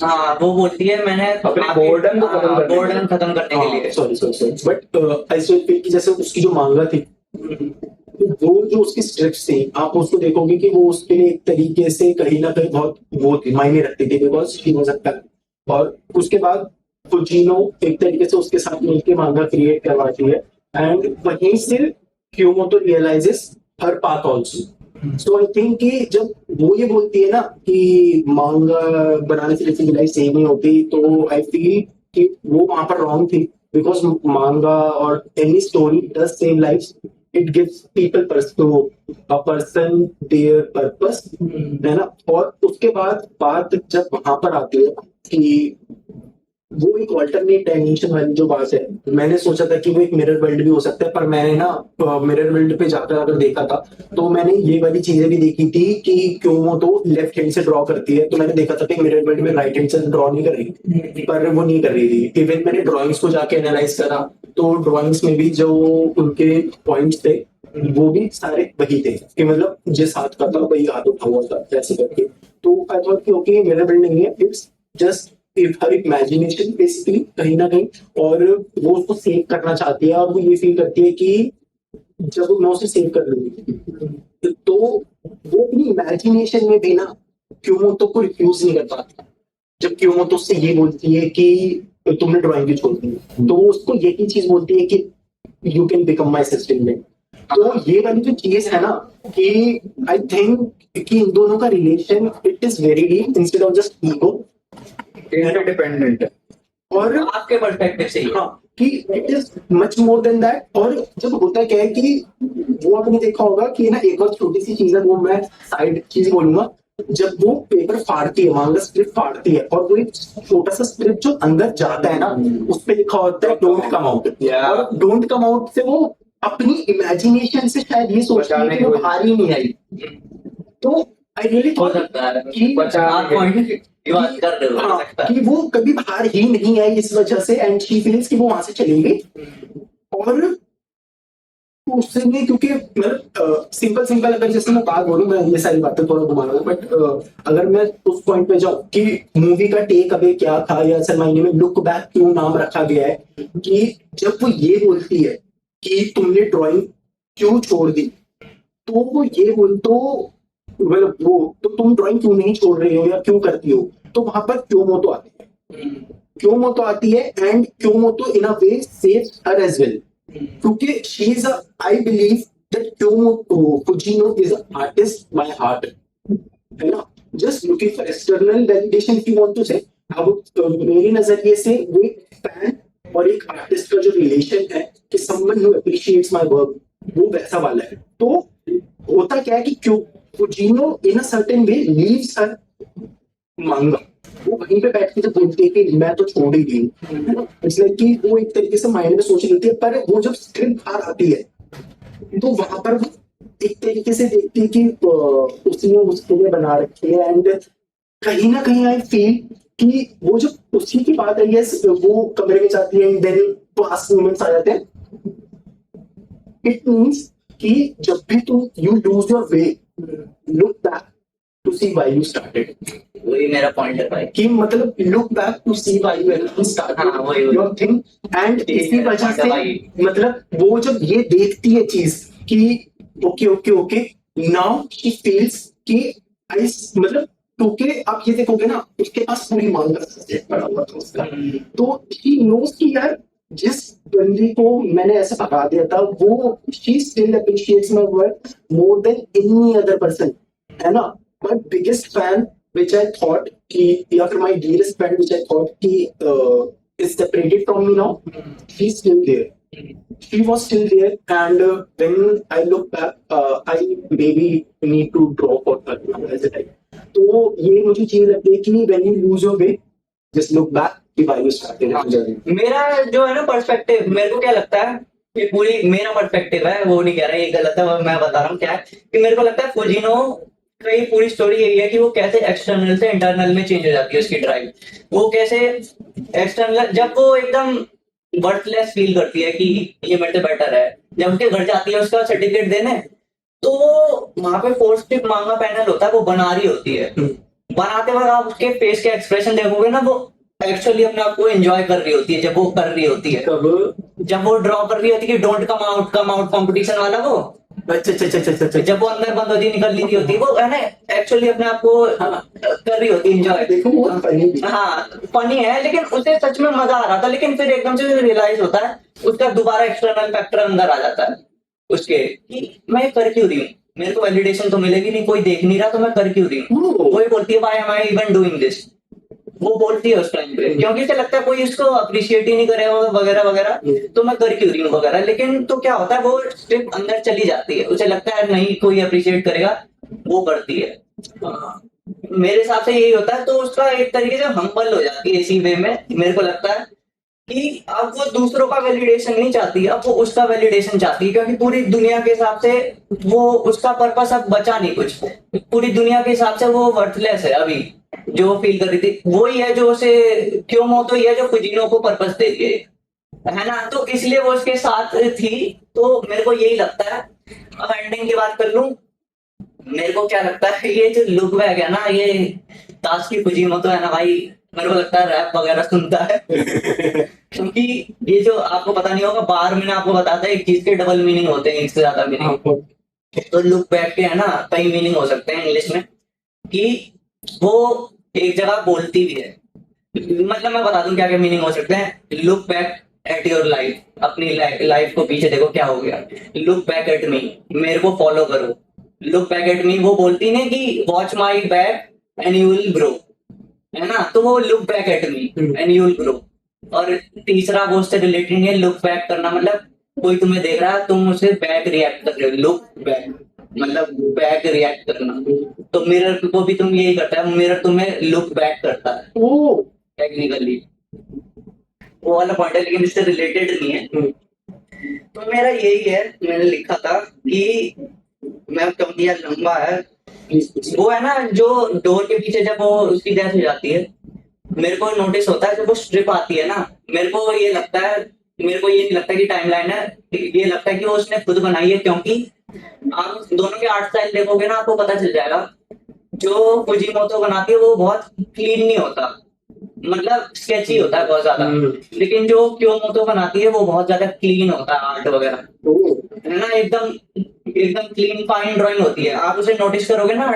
हाँ वो बोलती है मैंने अपने boredom को खत्म करने के लिए। बोर्डन खत्म करने के लिए। Sorry sorry sorry, but I still feel कि जैसे उसकी जो मांगा थी, तो वो जो उसकी स्ट्रिप्स थी आप उसको देखोगे कि वो उसके लिए एक तरीके से कहीं ना कहीं बहुत वो थी, मायने रखती थी, बिकॉज शी हो सकता है। और उसके बाद फुजीनो एक तरीके से उसके साथ मिलकर मांगा क्रिएट करवाती है, एंड वहीं से Kyomoto realises her path also. So I think कि जब वो ये बोलती है ना कि मांगा बनाने से किसी की लाइफ सेम नहीं होती, तो आई फील कि वो वहां पर रॉन्ग थी, बिकॉज मांगा और any story does save life. It gives people a person there purpose, है ना। और उसके बाद बात जब वहां पर आती है कि वो एक ऑल्टरनेट डायमेंशन वाली जो बात है, मैंने सोचा था कि वो एक मिरर वर्ल्ड भी हो सकता है, पर मैंने ना मिरर वर्ल्ड पे जाकर अगर देखा था तो मैंने ये वाली चीजें भी देखी थी कि क्यों वो तो लेफ्ट हैंड से ड्रॉ करती है, तो मैंने देखा था कि मिरर वर्ल्ड में राइट हैंड से ड्रॉ नहीं कर रही, पर वो नहीं कर रही थी। इवन मैंने ड्रॉइंग्स को जाके एनालाइज करा, तो ड्रॉइंग्स में भी जो उनके पॉइंट्स थे वो भी सारे वही थे, कि मतलब जिस हाथ का था वही हाथ उठा हुआ था ऐसे करके। तो आई थॉट कि ओके मिरर वर्ल्ड नहीं है, it's just her imagination basically कहीं ना कहीं। और वो उसको सेव करना चाहती है, और वो ये फील करती है कि जब मैं उसे सेव कर लूंगी तो वो अपनी इमेजिनेशन में भी ना क्योमोटो को रिफ्यूज नहीं कर पाती। जब क्योमोटो उससे ये बोलती है कि तुमने ड्राइंग क्यों छोड़ दी, तो वो उसको यही चीज बोलती है कि you can become my assistant. तो ये वाली जो चीज है ना, कि आई थिंक कि इन दोनों का relation it is very deep instead of just ego, interdependent है। और आपके पर्सपेक्टिव से ही है। हाँ कि it is much more than that. और जब होता क्या है कि वो आपने देखा होगा कि ना, एक और छोटी सी चीज है, वो मैं साइड चीज बोलूंगा, जब वो पेपर फाड़ती है, मांगा स्क्रिप्ट फाड़ती है, और वो एक छोटा सा स्क्रिप्ट जो अंदर जाता है ना, उस पे लिखा होता है डोंट कम आउट, और डोंट कम आउट से वो अपनी इमेजिनेशन से शायद ये सोचती है कि वो बाहर ही नहीं आई। तो आई रियली हो थॉट सकता है कि आप पॉइंट की बात कर रहे हो, हो हाँ, सकता है। कि वो कभी बाहर ही नहीं आई इस वजह से, एंड शी फील्स कि वो वहां से चली गई। और उसने क्योंकि मतलब सिंपल सिंपल अगर जैसे मैं बात बोलूं, मैं ये सारी बातें थोड़ा घुमा रहा हूँ, बट अगर मैं उस पॉइंट पे जाऊं कि मूवी का टेक अवे क्या था, या असल मायने में लुक बैक क्यों नाम रखा गया है, कि जब वो ये बोलती है कि तुमने ड्राइंग क्यों छोड़ दी, तो वो ये बोल तो मतलब वो तो तुम ड्राइंग क्यों नहीं छोड़ रही हो या क्यों करती हो, तो वहां पर क्योमोटो आती है। क्योमोटो आती है, and Kyomoto in a way saves her as well, क्योंकि she is I believe that Kyomoto Fujino is a artist by heart, है ना। Just looking for external validation if you want to say. अब मेरे नजरिए से वो एक fan और एक आर्टिस्ट का जो रिलेशन है, कि someone who appreciates my work, वो वैसा वाला है। तो होता क्या है कि क्यों फुजीनो इन a certain way leaves her मांगा, वो वहीं पे बैठ के जब बोलती है कि मैं तो छोड़ ही गई, है ना, इसलिए कि वो एक तरीके से माइंड में सोच लेती है, पर वो जब स्क्रिप्ट बाहर आती है तो वहां पर वो एक तरीके से देखती है कि उसने उसके लिए बना रखी है। एंड कहीं ना कहीं आई फील कि वो जब उसी की बात आई है, वो कमरे में जाती है एंड देन पास्ट मोमेंट्स आ जाते हैं, इट मीन्स कि जब भी तुम you lose your way, look back to see why you started, वही मेरा पॉइंट है भाई। कि मतलब look back to see why you started हाँ, वही। Your thing. एंड इसी मेरा वजह point है से भाई। मतलब वो जब ये देखती है चीज कि okay okay okay, now she feels कि आई, मतलब क्योंकि आप ये देखोगे ना, उसके पास पूरी मांगा पड़ा हुआ था उसका, तो शी नोज कि यार जिस बंदी को मैंने ऐसे भगा दिया था, वो she still appreciates my work more than any other person, है ना। My biggest fan which I thought कि, या फिर my dearest friend which I thought कि is separated from me now, she's still there. She was still there, and when I look back, I maybe need to draw for her as a type. तो ये मुझे चीज लगती है कि when you lose your way, just look back कि why you started your journey. मेरा जो है ना पर्सपेक्टिव, मेरे को क्या लगता है, ये पूरी मेरा पर्सपेक्टिव है, वो नहीं कह रहा ये गलत है, मैं बता रहा हूँ क्या है कि मेरे को लगता है फुजीनो कई पूरी स्टोरी यही है कि वो कैसे एक्सटर्नल से इंटरनल में चेंज हो जाती है उसकी ड्राइव। वो कैसे एक्सटर्नल, जब वो एकदम वर्थलेस फील करती है कि ये मेरे से बेटर है, जब उसके घर जाती है उसका सर्टिफिकेट देने, तो वहां पे फोर्थ स्ट्रिप मांगा पैनल होता है, वो बना रही होती है। बनाते वक्त आप उसके फेस के एक्सप्रेशन देखोगे ना, वो एक्चुअली अपने आप को एंजॉय कर रही होती है जब वो कर रही होती है, जब वो ड्रॉ कर रही होती है कि डोंट कम आउट कंपटीशन वाला, वो अच्छा अच्छा अच्छा अच्छा अच्छा, जब वो अंदर बंद होती निकल रही होती है, वो है ना एक्चुअली अपने आप को कर रही होती है एंजॉय। देखो वो funny भी। हाँ फनी है, लेकिन उसे सच में मजा आ रहा था, लेकिन फिर एकदम से रियलाइज होता है, उसका दोबारा एक्सटर्नल फैक्टर अंदर आ जाता है उसके कि मैं ये कर क्यों रही हूँ, मेरे को वैलिडेशन तो मिलेगी नहीं, कोई देख नहीं रहा, तो मैं कर क्यों रही हूँ। वही बोलती है why am I even doing this, वो बोलती है उस टाइम पे, क्योंकि उसे लगता है कोई इसको अप्रिशिएट ही नहीं करेगा वगैरह वगैरह, तो मैं कर क्यों रही हूँ वगैरह। लेकिन तो क्या होता है, वो स्ट्रिप अंदर चली जाती है, उसे लगता है नहीं कोई अप्रिशिएट करेगा, वो करती है। मेरे हिसाब से यही होता है, तो उसका एक तरीके से हम्बल हो जाती है इसी वे में, मेरे को लगता है कि अब वो दूसरों का वैलिडेशन नहीं चाहती, अब वो उसका वैलिडेशन चाहती है, क्योंकि पूरी दुनिया के हिसाब से वो उसका पर्पस अब बचा नहीं कुछ, पूरी दुनिया के हिसाब से वो वर्थलेस है अभी। जो वो फील कर रही थी वही है जो उसे क्यों तो ही है जो फुजीनो को पर्पस दे रही है ना, तो इसलिए वो उसके साथ थी। तो मेरे को यही लगता है, अब एंडिंग की बात कर लूं, मेरे को क्या लगता है, ये जो लुक बैक है ना, ये ताश की फुजीनो तो है ना भाई, मेरे को लगता है रैप वगैरह सुनता है क्योंकि ये जो आपको पता नहीं होगा, बाहर में ना आपको बताता है एक चीज के डबल मीनिंग होते हैं, इससे ज्यादा मीनिंग। तो लुक बैक के है ना कई मीनिंग हो सकते हैं इंग्लिश में, कि वो एक जगह बोलती भी है, मतलब मैं बता दूं क्या क्या मीनिंग हो सकते हैं। Look back at your life, अपनी लाइफ को पीछे देखो क्या हो गया। लुक बैक एट मी, मेरे को फॉलो करो। लुक बैक एट मी, वो बोलती नहीं कि watch my back and you will grow, है ना, तो वो look back at me and you will grow. और तीसरा वो उससे रिलेटेड है, लुक बैक करना मतलब कोई तुम्हें देख रहा है, तुम उसे बैक रिएक्ट कर रहे हो, लुक बैक मतलब बैक रिएक्ट करना। तो मिरर को भी तुम यही करता है, मिरर तुम्हें लुक बैक करता है ओ टेक्निकली, वो वाला पॉइंट है, लेकिन इससे रिलेटेड नहीं है। तो मेरा यही है, मैंने लिखा था कि मैं क्योंकि यार लंबा है, वो है ना जो डोर के पीछे जब वो उसकी डेथ हो जाती है, मेरे को नोटिस होता है जब वो स्ट्रिप आती है ना, मेरे को ये लगता है, मेरे को ये नहीं लगता कि टाइमलाइन है, ये लगता है कि वो उसने खुद बनाई है, क्योंकि आप दोनों के आर्ट स्टाइल देखोगे ना, आपको पता चल जाएगा। जो फुजीमोतो बनाती है वो बहुत क्लीन नहीं होता, मतलब स्केची होता है बहुत ज्यादा, लेकिन जो क्योमोतो बनाती है वो बहुत ज्यादा क्लीन होता है आर्ट वगैरह, है ना, एकदम एकदम क्लीन फाइन ड्राइंग होती है। आप उसे नोटिस करोगे ना,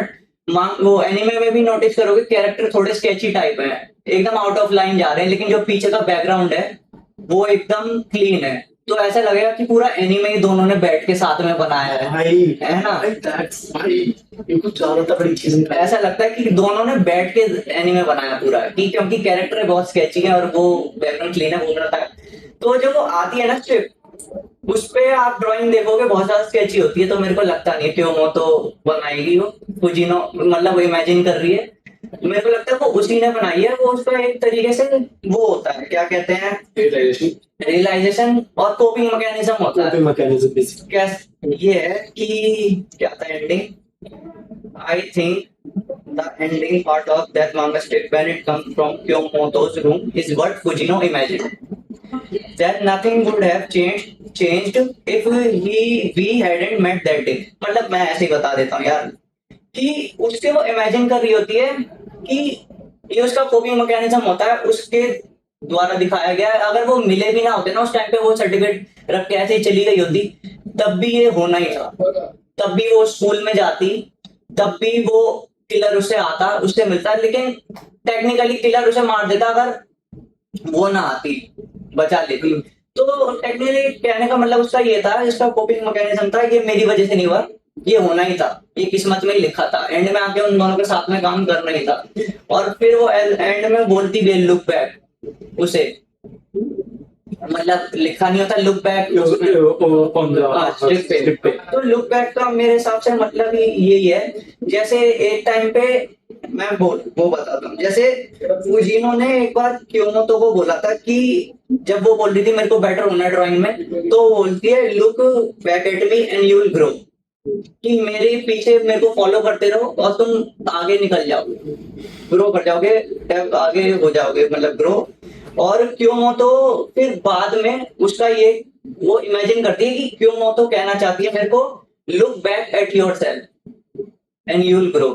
वो एनिमे में भी नोटिस करोगे, कैरेक्टर थोड़े स्केची टाइप है, एकदम आउट ऑफ लाइन जा रहे हैं, लेकिन जो पीछे का बैकग्राउंड है वो एकदम क्लीन है, तो ऐसा लगेगा कि पूरा एनिमे ही दोनों ने बैठ के साथ में बनाया है ना। ऐसा लगता है कि दोनों ने बैठ के एनिमे बनाया पूरा, कि क्योंकि कैरेक्टर बहुत स्केची है और वो बैकग्राउंड क्लीन है, वो रहता है। तो जब वो आती है ना स्ट्रिप, उस पे आप ड्राइंग देखोगे बहुत ज्यादा स्केची होती है, तो मेरे को लगता नहीं है कि वो तो बनाएगी, वो फुजीनो मतलब वो इमेजिन कर रही है। मेरे को लगता है वो उसी ने बनाई है, वो उसका एक तरीके से वो होता है, क्या कहते हैं, रियलाइजेशन और कोपिंग मैकेनिज्म होता है। Mechanism basic. क्या ये है कि क्या था ending, I think the ending part of that manga strip when it comes from Kyomoto's room is what Fujino imagined. That nothing would have changed if we hadn't met that day. मतलब मैं ऐसे ही बता देता हूँ यार कि उससे वो इमेजिन कर रही होती है कि ये उसका कोपिंग मैकेनिज्म होता है, उसके द्वारा दिखाया गया है। अगर वो मिले भी ना होते ना उस टाइम पे, वो सर्टिफिकेट रख के ऐसे ही चली गई होती, तब भी ये होना ही था। तब भी वो स्कूल में जाती, तब भी वो किलर उसे आता, उससे मिलता, लेकिन टेक्निकली किलर उसे मार देता अगर वो ना आती, बचा लेती। तो टेक्निकली कहने का मतलब उसका ये था, इसका कोपिंग मैकेनिज्म था, ये मेरी वजह से नहीं हुआ, ये होना ही था, ये किस्मत में ही लिखा था। एंड में आके उन दोनों के साथ में काम करना ही था। और फिर वो एंड में बोलती भी लुक बैक उसे, मतलब लिखा नहीं होता look back on the strip पे। तो लुक बैक का मेरे हिसाब से मतलब ही यही है, जैसे एक टाइम पे मैं वो बताता हूँ, जैसे फुजीनो ने एक बार क्योमोतो को बोला था कि जब वो बोल रही थी मेरे को बेटर होना है ड्राइंग में, तो वो बोलती है look back at me and you will grow, कि मेरे पीछे मेरे को फॉलो करते रहो और तुम आगे निकल जाओगे, ग्रो कर जाओगे, आगे हो जाओगे, मतलब ग्रो। और क्योमोतो फिर बाद में उसका ये वो इमेजिन करती है कि क्योमोतो कहना चाहती है मेरे को look back at yourself and you will grow,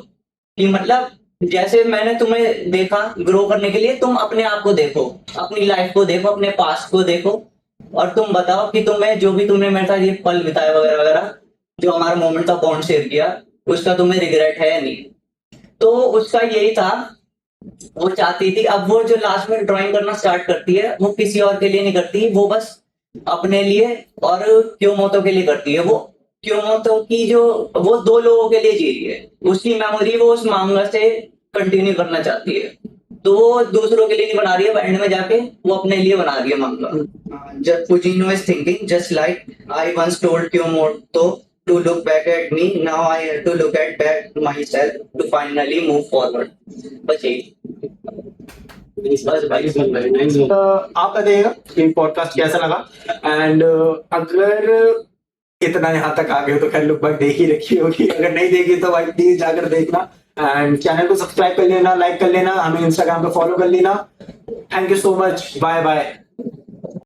कि मतलब जैसे मैंने तुम्हें देखा ग्रो करने के लिए, तुम अपने आप को देखो, अपनी लाइफ को देखो, अपने पास्ट को देखो, और तुम बताओ कि तुम्हें जो भी तुमने मेरे साथ ये पल बिताया वगैरह वगैरह, जो हमारा मोमेंट का बॉन्ड शेयर किया, उसका तुम्हें रिग्रेट है नहीं। तो उसका यही था, वो चाहती थी। अब वो जो लास्ट में ड्राइंग करना स्टार्ट करती है, वो किसी और के लिए नहीं करती, वो बस अपने लिए और क्योमोतो के लिए करती है। वो क्योमोतो की जो वो दो लोगों के लिए जी रही है, उसकी मेमोरी वो उस मांगा से कंटिन्यू करना चाहती है, तो वो दूसरों के लिए नहीं बना रही है, एंड में जाके वो अपने लिए बना रही है मांगा। जब Fujino is thinking just like I once told Kyomoto to look back at me, now I have to look at back myself to finally move forward. बस यही। आप बताइएगा कि पॉडकास्ट कैसा लगा, एंड अगर इतना यहाँ तक आ गए तो खैर लुक बैक देख ही रखी होगी, अगर नहीं देखी तो भाई प्लीज जाकर देखना, एंड चैनल को सब्सक्राइब कर लेना, लाइक कर लेना, हमें इंस्टाग्राम पे फॉलो कर लेना। Thank you so much, bye bye.